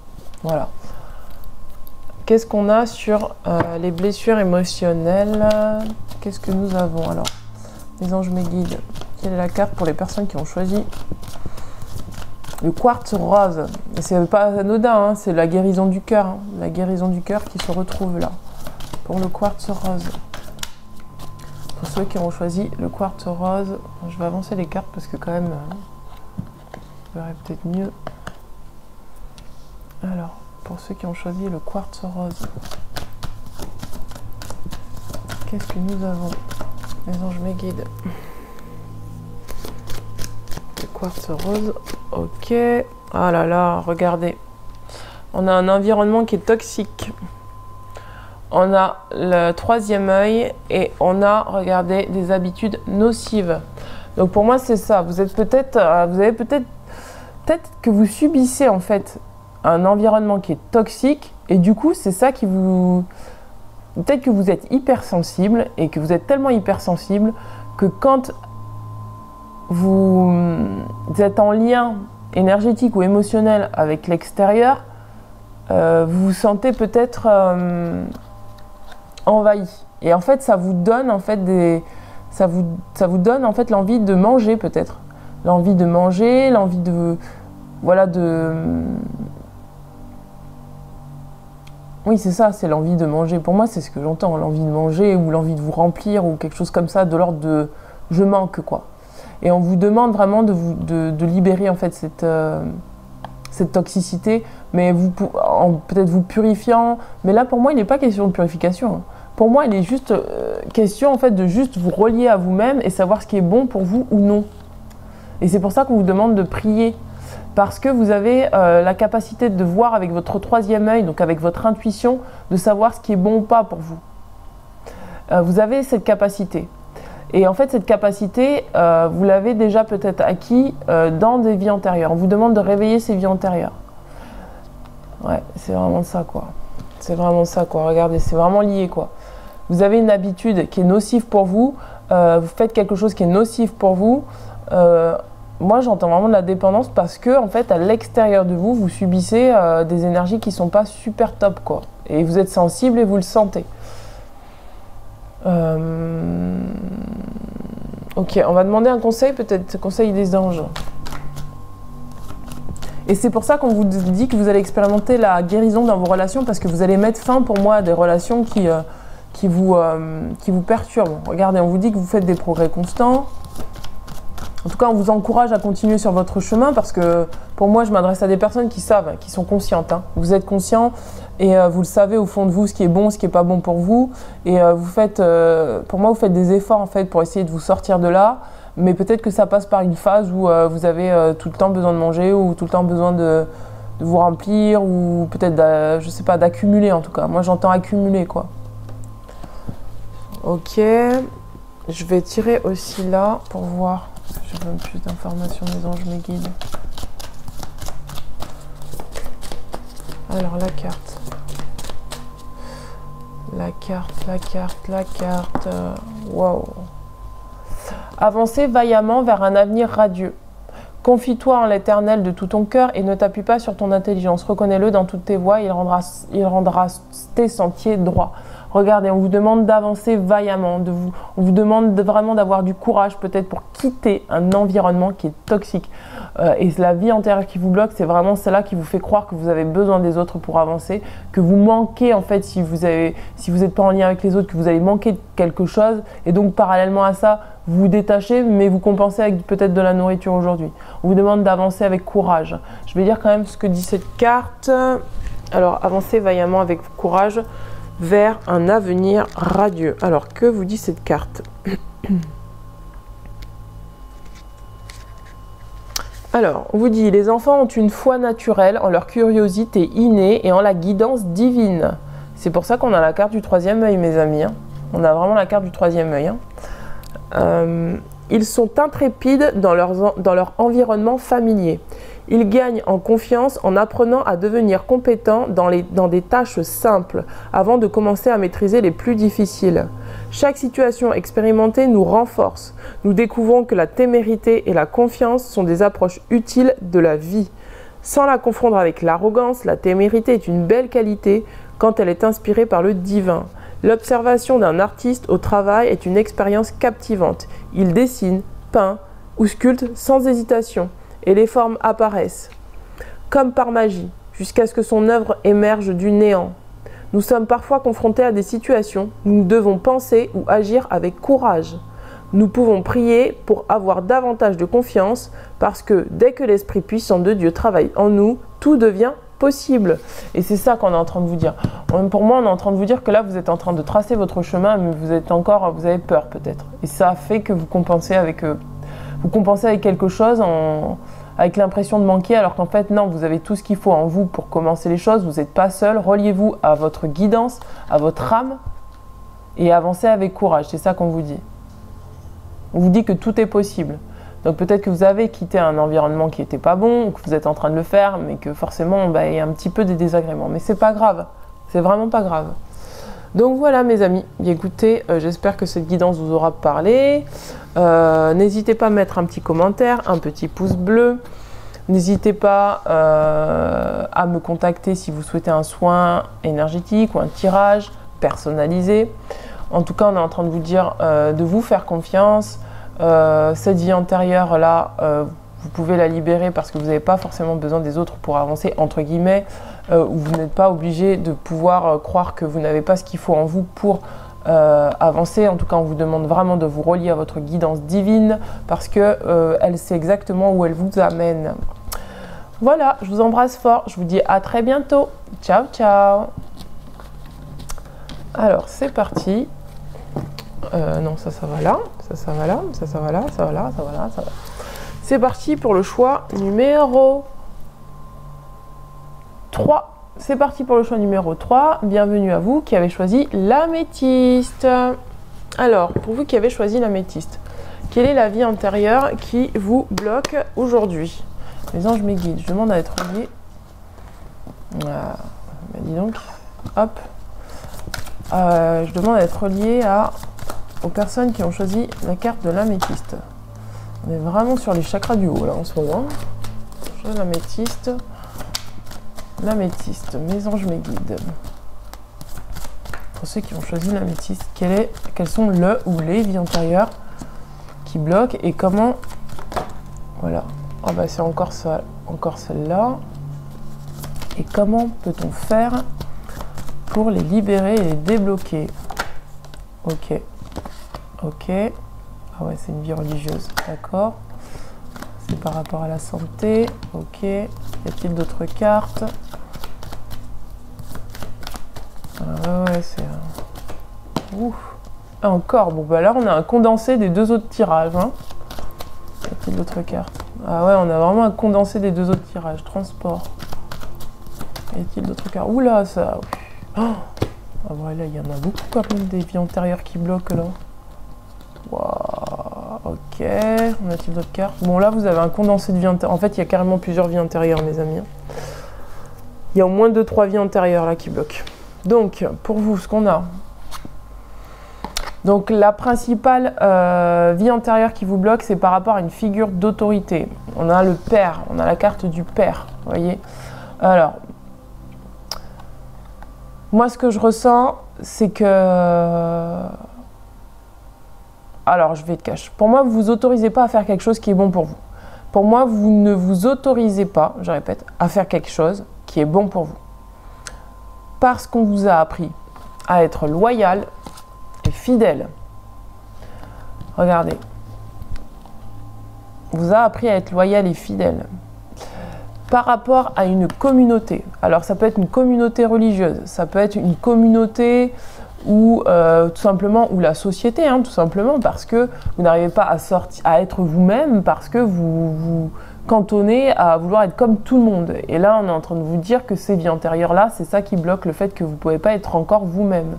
Voilà. Qu'est-ce qu'on a sur les blessures émotionnelles? Qu'est-ce que nous avons alors? Les anges me guident. Quelle est la carte pour les personnes qui ont choisi le quartz rose? Et c'est pas anodin, hein, c'est la guérison du cœur. Hein, la guérison du cœur qui se retrouve là. Pour le quartz rose. Pour ceux qui ont choisi le quartz rose, je vais avancer les cartes parce que quand même, je verrai peut-être mieux. Alors, pour ceux qui ont choisi le quartz rose, qu'est-ce que nous avons? Les anges me guident. Le quartz rose, ok. Ah là là, regardez. On a un environnement qui est toxique. On a le troisième œil et on a, regardez, des habitudes nocives. Donc pour moi, c'est ça. Vous avez peut-être que vous subissez en fait un environnement qui est toxique et du coup, c'est ça qui vous... Peut-être que vous êtes hypersensible et que vous êtes tellement hypersensible que quand vous êtes en lien énergétique ou émotionnel avec l'extérieur, vous vous sentez peut-être envahi. Et en fait, ça vous donne en fait ça vous donne en fait l'envie de manger peut-être, l'envie de manger, l'envie de oui, c'est ça, c'est l'envie de manger. Pour moi, c'est ce que j'entends, l'envie de manger ou l'envie de vous remplir ou quelque chose comme ça, de l'ordre de je manque quoi. Et on vous demande vraiment de libérer en fait cette toxicité, mais peut-être vous purifiant. Mais là, pour moi, il n'est pas question de purification. Hein. Pour moi, il est juste question en fait de juste vous relier à vous-même et savoir ce qui est bon pour vous ou non. Et c'est pour ça qu'on vous demande de prier. Parce que vous avez la capacité de voir avec votre troisième œil, donc avec votre intuition, de savoir ce qui est bon ou pas pour vous. Vous avez cette capacité. Et en fait, cette capacité, vous l'avez déjà peut-être acquis dans des vies antérieures. On vous demande de réveiller ces vies antérieures. Ouais, c'est vraiment ça, quoi. C'est vraiment ça, quoi. Regardez, c'est vraiment lié, quoi. Vous avez une habitude qui est nocive pour vous. Vous faites quelque chose qui est nocif pour vous. Moi, j'entends vraiment de la dépendance parce que, en fait, à l'extérieur de vous, vous subissez des énergies qui ne sont pas super top, quoi. Et vous êtes sensible et vous le sentez. Ok, on va demander un conseil, peut-être, conseil des anges. Et c'est pour ça qu'on vous dit que vous allez expérimenter la guérison dans vos relations parce que vous allez mettre fin, pour moi, à des relations qui vous perturbent. Regardez, on vous dit que vous faites des progrès constants. En tout cas, on vous encourage à continuer sur votre chemin parce que pour moi, je m'adresse à des personnes qui savent, qui sont conscientes. Hein. Vous êtes conscient et vous le savez au fond de vous, ce qui est bon, ce qui n'est pas bon pour vous. Et vous faites, pour moi, vous faites des efforts en fait pour essayer de vous sortir de là. Mais peut-être que ça passe par une phase où vous avez tout le temps besoin de manger ou tout le temps besoin de vous remplir ou peut-être, je sais pas, d'accumuler en tout cas. Moi, j'entends accumuler quoi. Ok. Je vais tirer aussi là pour voir. Je donne plus d'informations, mes anges, mes guides. Alors, la carte. La carte. Wow. Avancez vaillamment vers un avenir radieux. Confie-toi en l'Éternel de tout ton cœur et ne t'appuie pas sur ton intelligence. Reconnais-le dans toutes tes voies, il rendra tes sentiers droits. Regardez, on vous demande d'avancer vaillamment, on vous demande vraiment d'avoir du courage peut-être pour quitter un environnement qui est toxique. Et la vie antérieure qui vous bloque, c'est vraiment celle-là qui vous fait croire que vous avez besoin des autres pour avancer, que vous manquez en fait si vous n'êtes pas en lien avec les autres, que vous avez manqué de quelque chose. Et donc parallèlement à ça, vous vous détachez, mais vous compensez avec peut-être de la nourriture aujourd'hui. On vous demande d'avancer avec courage. Je vais lire quand même ce que dit cette carte. Alors, avancez vaillamment avec courage vers un avenir radieux. Alors, que vous dit cette carte? Alors, on vous dit, les enfants ont une foi naturelle en leur curiosité innée et en la guidance divine. C'est pour ça qu'on a la carte du troisième œil, mes amis. Hein. On a vraiment la carte du troisième œil. Hein. Ils sont intrépides dans leur environnement familier. Ils gagnent en confiance en apprenant à devenir compétents dans des tâches simples avant de commencer à maîtriser les plus difficiles. Chaque situation expérimentée nous renforce. Nous découvrons que la témérité et la confiance sont des approches utiles de la vie. Sans la confondre avec l'arrogance, la témérité est une belle qualité quand elle est inspirée par le divin. L'observation d'un artiste au travail est une expérience captivante. Il dessine, peint ou sculpte sans hésitation et les formes apparaissent, comme par magie, jusqu'à ce que son œuvre émerge du néant. Nous sommes parfois confrontés à des situations où nous devons penser ou agir avec courage. Nous pouvons prier pour avoir davantage de confiance parce que dès que l'Esprit puissant de Dieu travaille en nous, tout devient possible. Et c'est ça qu'on est en train de vous dire. Pour moi, on est en train de vous dire que là, vous êtes en train de tracer votre chemin, mais vous avez peur peut-être. Et ça fait que vous compensez avec quelque chose, avec l'impression de manquer, alors qu'en fait, non, vous avez tout ce qu'il faut en vous pour commencer les choses. Vous n'êtes pas seul. Reliez-vous à votre guidance, à votre âme, et avancez avec courage. C'est ça qu'on vous dit. On vous dit que tout est possible. Donc peut-être que vous avez quitté un environnement qui n'était pas bon, ou que vous êtes en train de le faire, mais que forcément, il y a un petit peu des désagréments. Mais c'est pas grave. C'est vraiment pas grave. Donc voilà mes amis, écoutez, j'espère que cette guidance vous aura parlé. N'hésitez pas à mettre un petit commentaire, un petit pouce bleu. N'hésitez pas à me contacter si vous souhaitez un soin énergétique ou un tirage personnalisé. En tout cas, on est en train de vous dire de vous faire confiance. Cette vie antérieure là, vous pouvez la libérer parce que vous n'avez pas forcément besoin des autres pour avancer, entre guillemets, ou vous n'êtes pas obligé de pouvoir croire que vous n'avez pas ce qu'il faut en vous pour avancer. En tout cas, on vous demande vraiment de vous relier à votre guidance divine parce que elle sait exactement où elle vous amène. Voilà, je vous embrasse fort, je vous dis à très bientôt. Ciao, ciao. Alors, c'est parti. Non, ça va là, ça va là, ça va là, ça va là, ça va là, ça va. C'est parti pour le choix numéro 3. C'est parti pour le choix numéro 3. Bienvenue à vous qui avez choisi l'améthyste. Alors, pour vous qui avez choisi l'améthyste, quelle est la vie antérieure qui vous bloque aujourd'hui? Les anges, mes guides, je demande à être relié. Ah, bah dis donc, hop. Je demande à être relié aux personnes qui ont choisi la carte de l'améthyste. On est vraiment sur les chakras du haut là en ce moment. L'améthyste. L'améthyste, mes anges, mes guides. Pour ceux qui ont choisi l'améthyste, quelles sont le ou les vies antérieures qui bloquent et comment. Voilà. Ah bah c'est encore ça, encore celle-là. Et comment peut-on faire pour les libérer et les débloquer? Ok. Ok. Ah ouais, c'est une vie religieuse. D'accord. C'est par rapport à la santé. Ok. Y a-t-il d'autres cartes? Ah ouais, c'est... Ouf. Ah, encore. Bon, bah là, on a un condensé des deux autres tirages. Hein. Y a-t-il d'autres cartes? Ah ouais, on a vraiment un condensé des deux autres tirages. Transport. Y a-t-il d'autres cartes? Oula, ça... Oh. Ah ouais, là, il y en a beaucoup quand même des vies antérieures qui bloquent là. Waouh, ok, on a-t-il d'autres cartes? Bon, là, vous avez un condensé de vie antérieure. En fait, il y a carrément plusieurs vies antérieures, mes amis. Il y a au moins 2-3 vies antérieures là qui bloquent. Donc, pour vous, ce qu'on a. Donc, la principale vie antérieure qui vous bloque, c'est par rapport à une figure d'autorité. On a le père, on a la carte du père, vous voyez. Alors, moi, ce que je ressens, c'est que... Alors, je vais être cash. Pour moi, vous ne vous autorisez pas à faire quelque chose qui est bon pour vous. Pour moi, vous ne vous autorisez pas, je répète, à faire quelque chose qui est bon pour vous. Parce qu'on vous a appris à être loyal et fidèle. Regardez. On vous a appris à être loyal et fidèle. Par rapport à une communauté. Alors, ça peut être une communauté religieuse, ça peut être une communauté ou tout simplement, ou la société, hein, tout simplement, parce que vous n'arrivez pas à être vous-même, parce que vous vous cantonnez à vouloir être comme tout le monde. Et là, on est en train de vous dire que ces vies antérieures-là, c'est ça qui bloque le fait que vous ne pouvez pas être encore vous-même.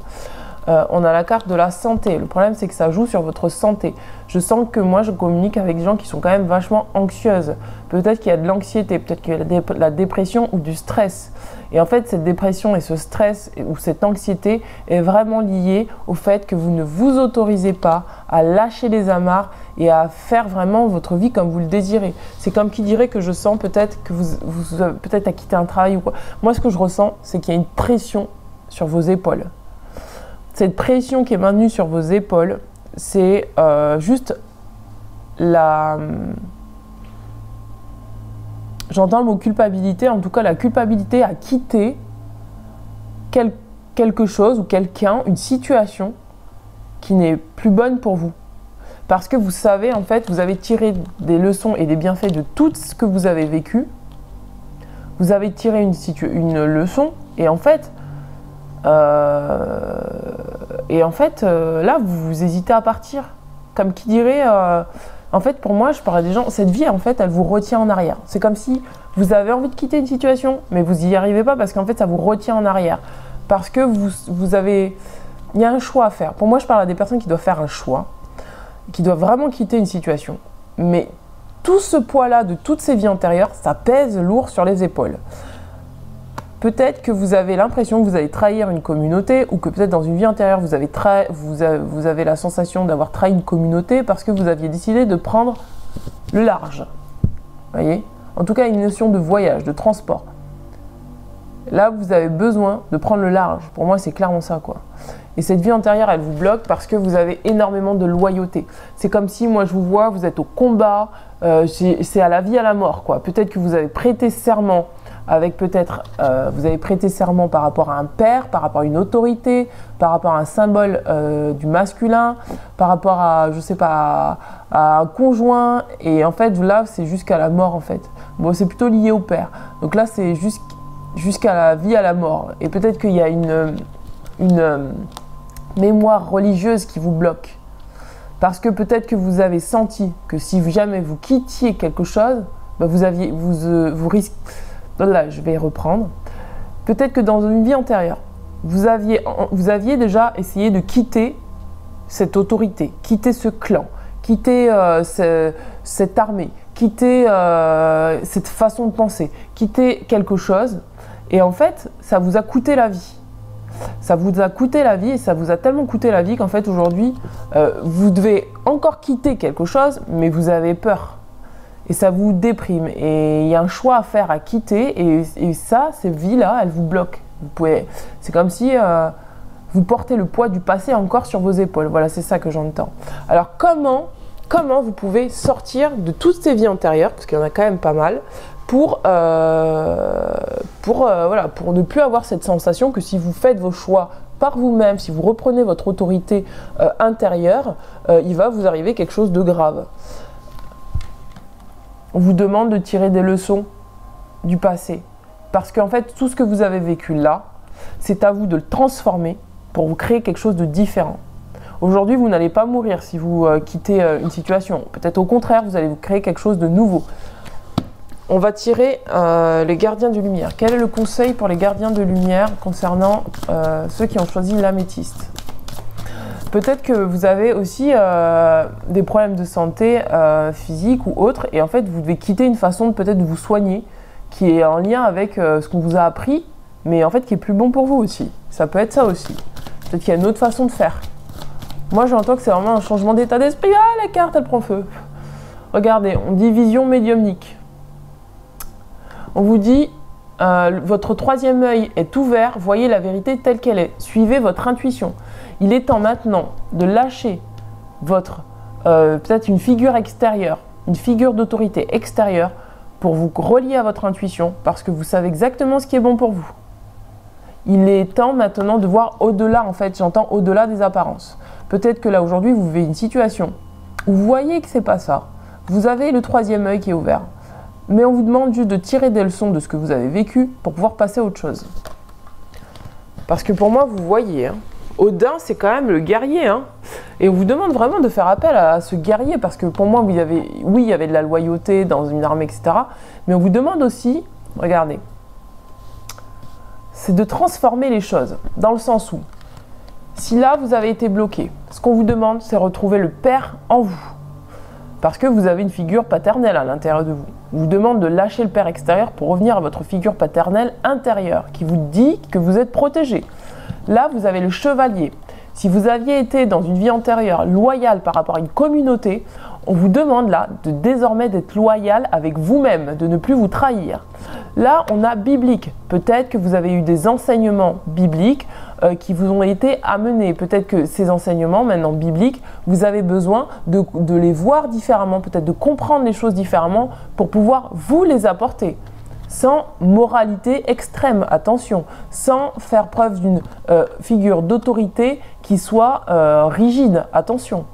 On a la carte de la santé. Le problème, c'est que ça joue sur votre santé. Je sens que moi, je communique avec des gens qui sont quand même vachement anxieuses. Peut-être qu'il y a de l'anxiété, peut-être qu'il y a de la dépression ou du stress. Et en fait, cette dépression et ce stress ou cette anxiété est vraiment liée au fait que vous ne vous autorisez pas à lâcher les amarres et à faire vraiment votre vie comme vous le désirez. C'est comme qui dirait que je sens peut-être que vous peut-être à quitter un travail ou quoi. Moi, ce que je ressens, c'est qu'il y a une pression sur vos épaules. Cette pression qui est maintenue sur vos épaules, c'est juste la... J'entends le mot culpabilité, en tout cas la culpabilité à quitter quelque chose ou quelqu'un, une situation qui n'est plus bonne pour vous. Parce que vous savez, en fait, vous avez tiré des leçons et des bienfaits de tout ce que vous avez vécu. Vous avez tiré une leçon et en fait... là, vous hésitez à partir. Comme qui dirait, en fait, pour moi, je parle à des gens, cette vie, en fait, elle vous retient en arrière. C'est comme si vous avez envie de quitter une situation, mais vous n'y arrivez pas parce qu'en fait, ça vous retient en arrière. Parce que vous avez... Il y a un choix à faire. Pour moi, je parle à des personnes qui doivent faire un choix, qui doivent vraiment quitter une situation. Mais tout ce poids-là de toutes ces vies antérieures, ça pèse lourd sur les épaules. Peut-être que vous avez l'impression que vous allez trahir une communauté ou que peut-être dans une vie antérieure, vous avez la sensation d'avoir trahi une communauté parce que vous aviez décidé de prendre le large. Voyez ? En tout cas, une notion de voyage, de transport. Là, vous avez besoin de prendre le large. Pour moi, c'est clairement ça, quoi. Et cette vie antérieure, elle vous bloque parce que vous avez énormément de loyauté. C'est comme si, moi, je vous vois, vous êtes au combat, c'est à la vie, à la mort, quoi. Peut-être que vous avez prêté serment avec peut-être, vous avez prêté serment par rapport à un père, par rapport à une autorité, par rapport à un symbole du masculin, par rapport à, je sais pas, à un conjoint. Et en fait, là, c'est jusqu'à la mort, en fait. Bon, c'est plutôt lié au père. Donc là, c'est jusqu'à la vie, à la mort. Et peut-être qu'il y a une mémoire religieuse qui vous bloque. Parce que peut-être que vous avez senti que si jamais vous quittiez quelque chose, bah vous risquez... Là, je vais reprendre. Peut-être que dans une vie antérieure, vous aviez déjà essayé de quitter cette autorité, quitter ce clan, quitter cette armée, quitter cette façon de penser, quitter quelque chose. Et en fait, ça vous a coûté la vie. Ça vous a coûté la vie et ça vous a tellement coûté la vie qu'en fait, aujourd'hui, vous devez encore quitter quelque chose, mais vous avez peur. Et ça vous déprime. Et il y a un choix à faire, à quitter. Et ça, ces vies-là, elles vous bloquent. C'est comme si vous portez le poids du passé encore sur vos épaules. Voilà, c'est ça que j'entends. Alors, comment vous pouvez sortir de toutes ces vies antérieures, parce qu'il y en a quand même pas mal, pour ne plus avoir cette sensation que si vous faites vos choix par vous-même, si vous reprenez votre autorité intérieure, il va vous arriver quelque chose de grave. On vous demande de tirer des leçons du passé. Parce qu'en fait, tout ce que vous avez vécu là, c'est à vous de le transformer pour vous créer quelque chose de différent. Aujourd'hui, vous n'allez pas mourir si vous quittez une situation. Peut-être au contraire, vous allez vous créer quelque chose de nouveau. on va tirer les gardiens de lumière. Quel est le conseil pour les gardiens de lumière concernant ceux qui ont choisi l'améthyste? Peut-être que vous avez aussi des problèmes de santé physique ou autre, et en fait vous devez quitter une façon peut-être de vous soigner qui est en lien avec ce qu'on vous a appris, mais en fait qui est plus bon pour vous aussi. Ça peut être ça aussi. Peut-être qu'il y a une autre façon de faire. Moi j'entends que c'est vraiment un changement d'état d'esprit. Ah, la carte elle prend feu. Regardez, on dit vision médiumnique. On vous dit, votre troisième œil est ouvert, voyez la vérité telle qu'elle est. Suivez votre intuition. Il est temps maintenant de lâcher votre, peut-être une figure extérieure, une figure d'autorité extérieure pour vous relier à votre intuition parce que vous savez exactement ce qui est bon pour vous. Il est temps maintenant de voir au-delà, en fait, j'entends au-delà des apparences. Peut-être que là aujourd'hui vous vivez une situation où vous voyez que c'est pas ça. Vous avez le troisième œil qui est ouvert. Mais on vous demande juste de tirer des leçons de ce que vous avez vécu pour pouvoir passer à autre chose. Parce que pour moi, vous voyez, hein, Odin, c'est quand même le guerrier. Hein, et on vous demande vraiment de faire appel à ce guerrier. Parce que pour moi, il y avait de la loyauté dans une armée, etc. Mais on vous demande aussi, regardez, c'est de transformer les choses. Dans le sens où, si là, vous avez été bloqué, ce qu'on vous demande, c'est retrouver le Père en vous. Parce que vous avez une figure paternelle à l'intérieur de vous. On vous demande de lâcher le père extérieur pour revenir à votre figure paternelle intérieure qui vous dit que vous êtes protégé. Là, vous avez le chevalier. Si vous aviez été dans une vie antérieure loyal par rapport à une communauté, on vous demande là de désormais d'être loyal avec vous-même, de ne plus vous trahir. Là, on a biblique. Peut-être que vous avez eu des enseignements bibliques qui vous ont été amenés. Peut-être que ces enseignements, maintenant bibliques, vous avez besoin de les voir différemment, peut-être de comprendre les choses différemment pour pouvoir vous les apporter. Sans moralité extrême, attention, sans faire preuve d'une figure d'autorité qui soit rigide, attention.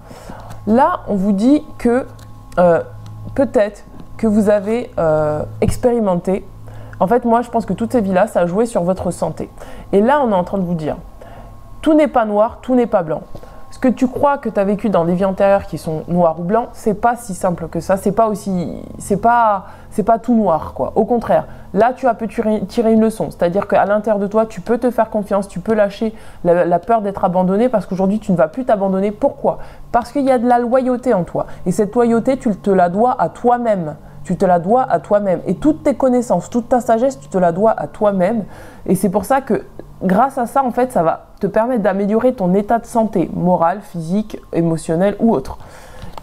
Là, on vous dit que peut-être que vous avez expérimenté. En fait, moi, je pense que toutes ces vies-là, ça a joué sur votre santé. Et là, on est en train de vous dire, tout n'est pas noir, tout n'est pas blanc. Ce que tu crois que tu as vécu dans des vies antérieures qui sont noires ou blancs, c'est pas si simple que ça. C'est pas tout noir, quoi. Au contraire, là, tu as pu tirer une leçon. C'est-à-dire qu'à l'intérieur de toi, tu peux te faire confiance, tu peux lâcher la peur d'être abandonné parce qu'aujourd'hui, tu ne vas plus t'abandonner. Pourquoi? Parce qu'il y a de la loyauté en toi. Et cette loyauté, tu te la dois à toi-même. Tu te la dois à toi-même. Et toutes tes connaissances, toute ta sagesse, tu te la dois à toi-même. Et c'est pour ça que, grâce à ça, en fait, ça va te permettre d'améliorer ton état de santé morale, physique, émotionnel ou autre.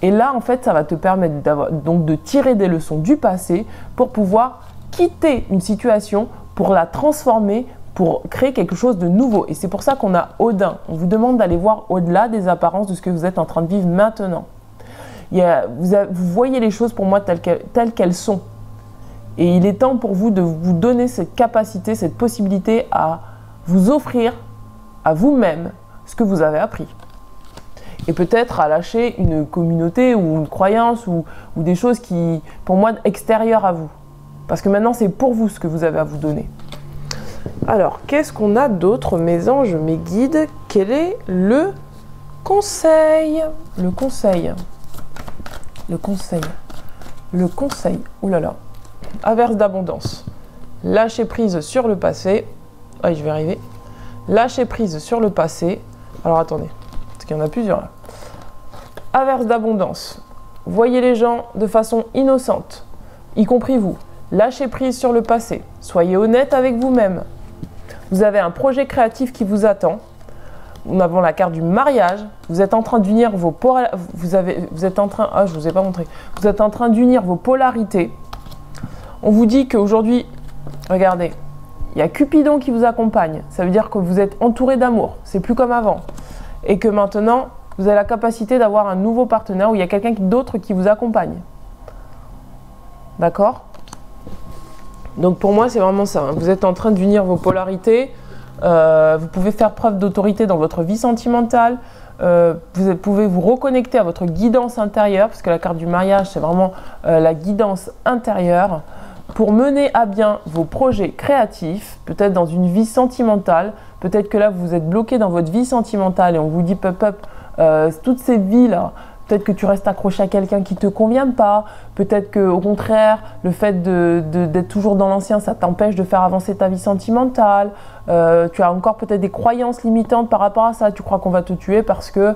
Et là, en fait, ça va te permettre donc de tirer des leçons du passé pour pouvoir quitter une situation, pour la transformer, pour créer quelque chose de nouveau. Et c'est pour ça qu'on a Odin. On vous demande d'aller voir au-delà des apparences de ce que vous êtes en train de vivre maintenant. Vous voyez les choses pour moi telles qu'elles sont. Et il est temps pour vous de vous donner cette capacité, cette possibilité à vous offrir à vous-même ce que vous avez appris. Et peut-être à lâcher une communauté ou une croyance ou des choses qui, pour moi, extérieures à vous. Parce que maintenant, c'est pour vous ce que vous avez à vous donner. Alors, qu'est-ce qu'on a d'autre, mes anges, mes guides? Quel est le conseil? Le conseil. Le conseil. Le conseil. Ouh là là. Averse d'abondance. Lâcher prise sur le passé. Ah, je vais arriver. Lâcher prise sur le passé. Alors, attendez. Parce qu'il y en a plusieurs là. Averse d'abondance. Voyez les gens de façon innocente, y compris vous. Lâchez prise sur le passé. Soyez honnête avec vous-même. Vous avez un projet créatif qui vous attend. Nous avons la carte du mariage. Vous êtes en train d'unir vos vous êtes en train. Ah, je vous ai pas montré. Vous êtes en train d'unir vos polarités. On vous dit qu'aujourd'hui, regardez, il y a Cupidon qui vous accompagne. Ça veut dire que vous êtes entouré d'amour. C'est plus comme avant. Et que maintenant, vous avez la capacité d'avoir un nouveau partenaire où il y a quelqu'un d'autre qui vous accompagne. D'accord? Donc pour moi, c'est vraiment ça. Vous êtes en train d'unir vos polarités. Vous pouvez faire preuve d'autorité dans votre vie sentimentale. Vous pouvez vous reconnecter à votre guidance intérieure, parce que la carte du mariage, c'est vraiment la guidance intérieure, pour mener à bien vos projets créatifs, peut-être dans une vie sentimentale. Peut-être que là, vous êtes bloqué dans votre vie sentimentale et on vous dit toutes ces vies-là, Peut-être que tu restes accroché à quelqu'un qui ne te convient pas. Peut-être qu'au contraire, le fait d'être toujours dans l'ancien, ça t'empêche de faire avancer ta vie sentimentale. Tu as encore peut-être des croyances limitantes par rapport à ça. Tu crois qu'on va te tuer parce que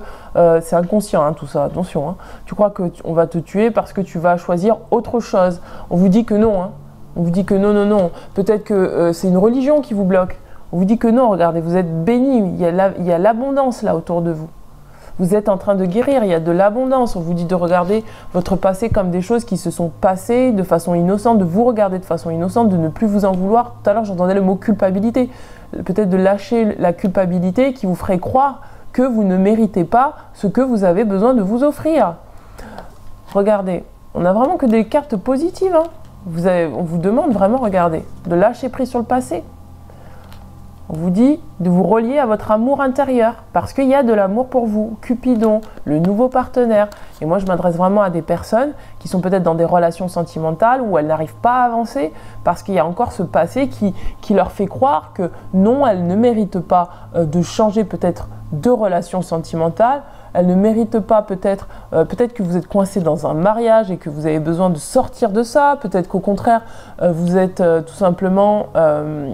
c'est inconscient, hein, tout ça, attention. Hein. Tu crois qu'on va te tuer parce que tu vas choisir autre chose. On vous dit que non. Hein. On vous dit que non, non, non. Peut-être que c'est une religion qui vous bloque. On vous dit que non, regardez, vous êtes bénis. Il y a l'abondance là autour de vous. Vous êtes en train de guérir, il y a de l'abondance. On vous dit de regarder votre passé comme des choses qui se sont passées de façon innocente, de vous regarder de façon innocente, de ne plus vous en vouloir. Tout à l'heure, j'entendais le mot culpabilité. Peut-être de lâcher la culpabilité qui vous ferait croire que vous ne méritez pas ce que vous avez besoin de vous offrir. Regardez, on n'a vraiment que des cartes positives. Hein. On vous demande vraiment, regardez, de lâcher prise sur le passé. On vous dit de vous relier à votre amour intérieur parce qu'il y a de l'amour pour vous. Cupidon, le nouveau partenaire. Et moi, je m'adresse vraiment à des personnes qui sont peut-être dans des relations sentimentales où elles n'arrivent pas à avancer parce qu'il y a encore ce passé qui leur fait croire que non, elles ne méritent pas de changer peut-être de relation sentimentale. Elles ne méritent pas peut-être que vous êtes coincé dans un mariage et que vous avez besoin de sortir de ça. Peut-être qu'au contraire, vous êtes tout simplement,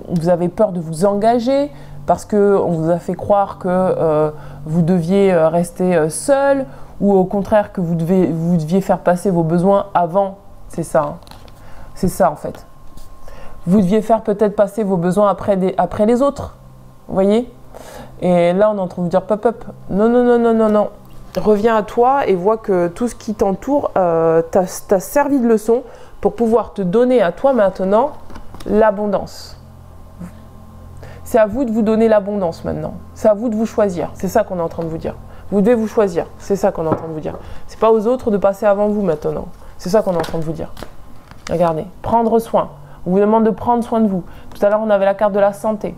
vous avez peur de vous engager parce qu'on vous a fait croire que vous deviez rester seul ou au contraire que vous deviez faire passer vos besoins avant. C'est ça, hein. C'est ça en fait. Vous deviez faire peut-être passer vos besoins après les autres. Vous voyez ? Et là, on est en train de vous dire pop, pop. Non, non, non, non, non, non. Reviens à toi et vois que tout ce qui t'entoure t'a servi de leçon pour pouvoir te donner à toi maintenant l'abondance. C'est à vous de vous donner l'abondance maintenant. C'est à vous de vous choisir. C'est ça qu'on est en train de vous dire. Vous devez vous choisir. C'est ça qu'on est en train de vous dire. C'est pas aux autres de passer avant vous maintenant. C'est ça qu'on est en train de vous dire. Regardez, prendre soin. On vous demande de prendre soin de vous. Tout à l'heure, on avait la carte de la santé.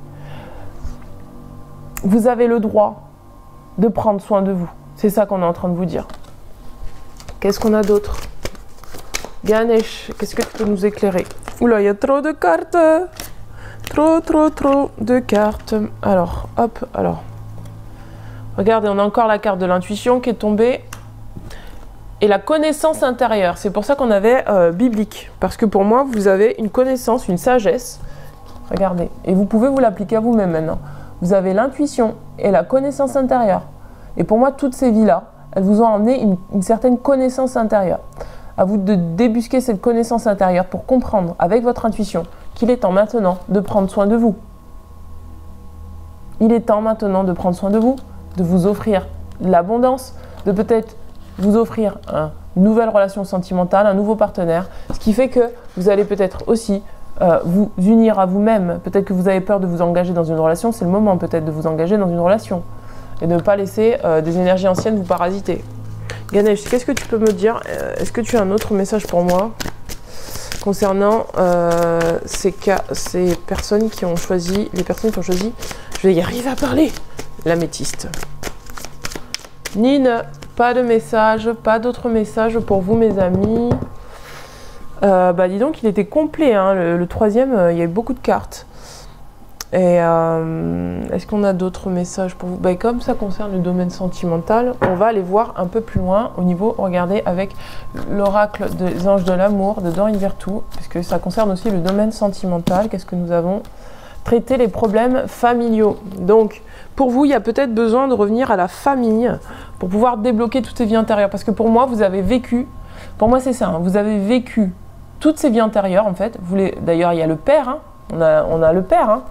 Vous avez le droit de prendre soin de vous. C'est ça qu'on est en train de vous dire. Qu'est-ce qu'on a d'autre? Ganesh, qu'est-ce que tu peux nous éclairer? Oula, il y a trop de cartes. Trop de cartes. Alors, hop, alors. Regardez, on a encore la carte de l'intuition qui est tombée. Et la connaissance intérieure. C'est pour ça qu'on avait biblique. Parce que pour moi, vous avez une connaissance, une sagesse. Regardez. Et vous pouvez vous l'appliquer à vous-même maintenant. Vous avez l'intuition et la connaissance intérieure. Et pour moi, toutes ces vies-là, elles vous ont amené une certaine connaissance intérieure. À vous de débusquer cette connaissance intérieure pour comprendre avec votre intuition qu'il est temps maintenant de prendre soin de vous. Il est temps maintenant de prendre soin de vous, de vous offrir l'abondance, de peut-être vous offrir une nouvelle relation sentimentale, un nouveau partenaire, ce qui fait que vous allez peut-être aussi vous unir à vous-même. Peut-être que vous avez peur de vous engager dans une relation, c'est le moment peut-être de vous engager dans une relation et de ne pas laisser des énergies anciennes vous parasiter. Ganesh, qu'est-ce que tu peux me dire? Est-ce que tu as un autre message pour moi concernant ces personnes qui ont choisi, je vais y arriver à parler, l'améthyste. Nine, pas de message, pas d'autres messages pour vous mes amis. Bah dis donc, il était complet, hein, le troisième, il y avait beaucoup de cartes. Et est-ce qu'on a d'autres messages pour vous? Bah, comme ça concerne le domaine sentimental, on va aller voir un peu plus loin au niveau, regardez, avec l'oracle des anges de l'amour de Dorine Virtue, puisque ça concerne aussi le domaine sentimental. Qu'est-ce que nous avons? Traiter les problèmes familiaux. Donc, pour vous, il y a peut-être besoin de revenir à la famille pour pouvoir débloquer toutes ces vies intérieures. Parce que pour moi, vous avez vécu, pour moi c'est ça, hein, vous avez vécu toutes ces vies antérieures en fait. D'ailleurs, il y a le père, hein, on a le père, hein.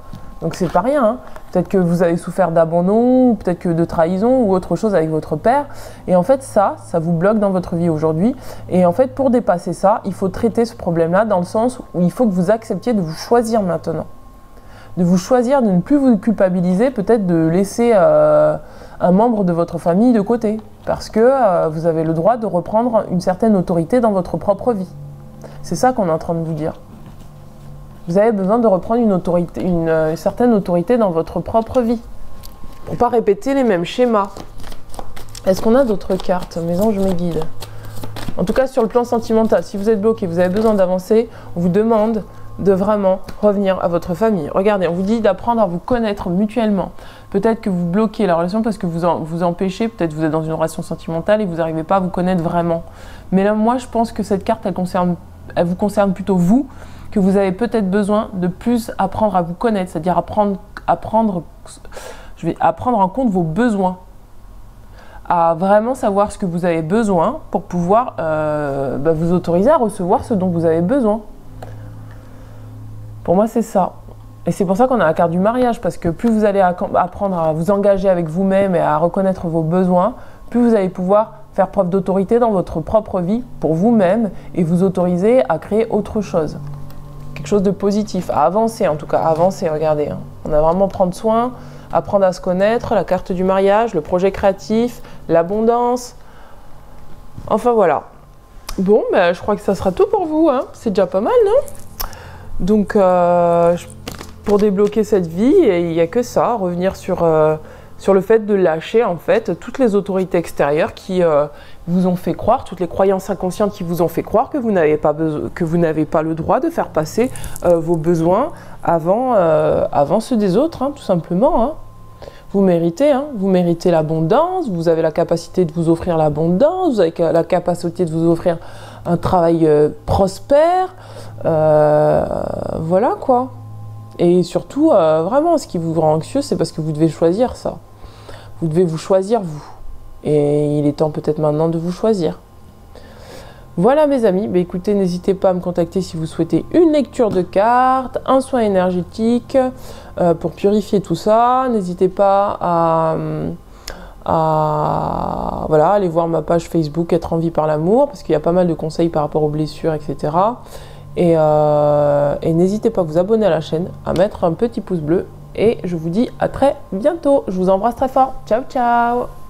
Donc c'est pas rien, hein. Peut-être que vous avez souffert d'abandon, ou peut-être que de trahison ou autre chose avec votre père. Et en fait ça vous bloque dans votre vie aujourd'hui. Et en fait pour dépasser ça, il faut traiter ce problème-là dans le sens où il faut que vous acceptiez de vous choisir maintenant. De vous choisir, de ne plus vous culpabiliser, peut-être de laisser un membre de votre famille de côté. Parce que vous avez le droit de reprendre une certaine autorité dans votre propre vie. C'est ça qu'on est en train de vous dire. Vous avez besoin de reprendre une certaine autorité dans votre propre vie. Pour ne pas répéter les mêmes schémas. Est-ce qu'on a d'autres cartes? Mes anges me guident. En tout cas, sur le plan sentimental, si vous êtes bloqué, vous avez besoin d'avancer, on vous demande de vraiment revenir à votre famille. Regardez, on vous dit d'apprendre à vous connaître mutuellement. Peut-être que vous bloquez la relation parce que vous empêchez, peut-être vous êtes dans une relation sentimentale et vous n'arrivez pas à vous connaître vraiment. Mais là, moi, je pense que cette carte, elle vous concerne plutôt vous, que vous avez peut-être besoin de plus apprendre à vous connaître, c'est-à-dire je vais apprendre en compte vos besoins, à vraiment savoir ce que vous avez besoin pour pouvoir vous autoriser à recevoir ce dont vous avez besoin. Pour moi, c'est ça. Et c'est pour ça qu'on a la carte du mariage, parce que plus vous allez apprendre à vous engager avec vous-même et à reconnaître vos besoins, plus vous allez pouvoir faire preuve d'autorité dans votre propre vie pour vous-même et vous autoriser à créer autre chose. Quelque chose de positif, à avancer en tout cas, à avancer, regardez. Hein. On a vraiment prendre soin, apprendre à se connaître, la carte du mariage, le projet créatif, l'abondance. Enfin voilà. Bon, je crois que ça sera tout pour vous. Hein. C'est déjà pas mal, non? Donc, pour débloquer cette vie, il n'y a que ça, revenir sur le fait de lâcher en fait toutes les autorités extérieures qui vous ont fait croire, toutes les croyances inconscientes qui vous ont fait croire que vous n'avez pas le droit de faire passer vos besoins avant ceux des autres, hein, tout simplement. Hein. Vous méritez l'abondance, vous avez la capacité de vous offrir l'abondance, vous avez la capacité de vous offrir un travail prospère, voilà quoi. Et surtout, vraiment, ce qui vous rend anxieux, c'est parce que vous devez choisir ça. Vous devez vous choisir, vous. Et il est temps peut-être maintenant de vous choisir. Voilà mes amis, écoutez, n'hésitez pas à me contacter si vous souhaitez une lecture de cartes, un soin énergétique pour purifier tout ça. N'hésitez pas à aller voir ma page Facebook Être en vie par l'amour, parce qu'il y a pas mal de conseils par rapport aux blessures, etc. Et n'hésitez pas à vous abonner à la chaîne, à mettre un petit pouce bleu. Et je vous dis à très bientôt. Je vous embrasse très fort. Ciao, ciao!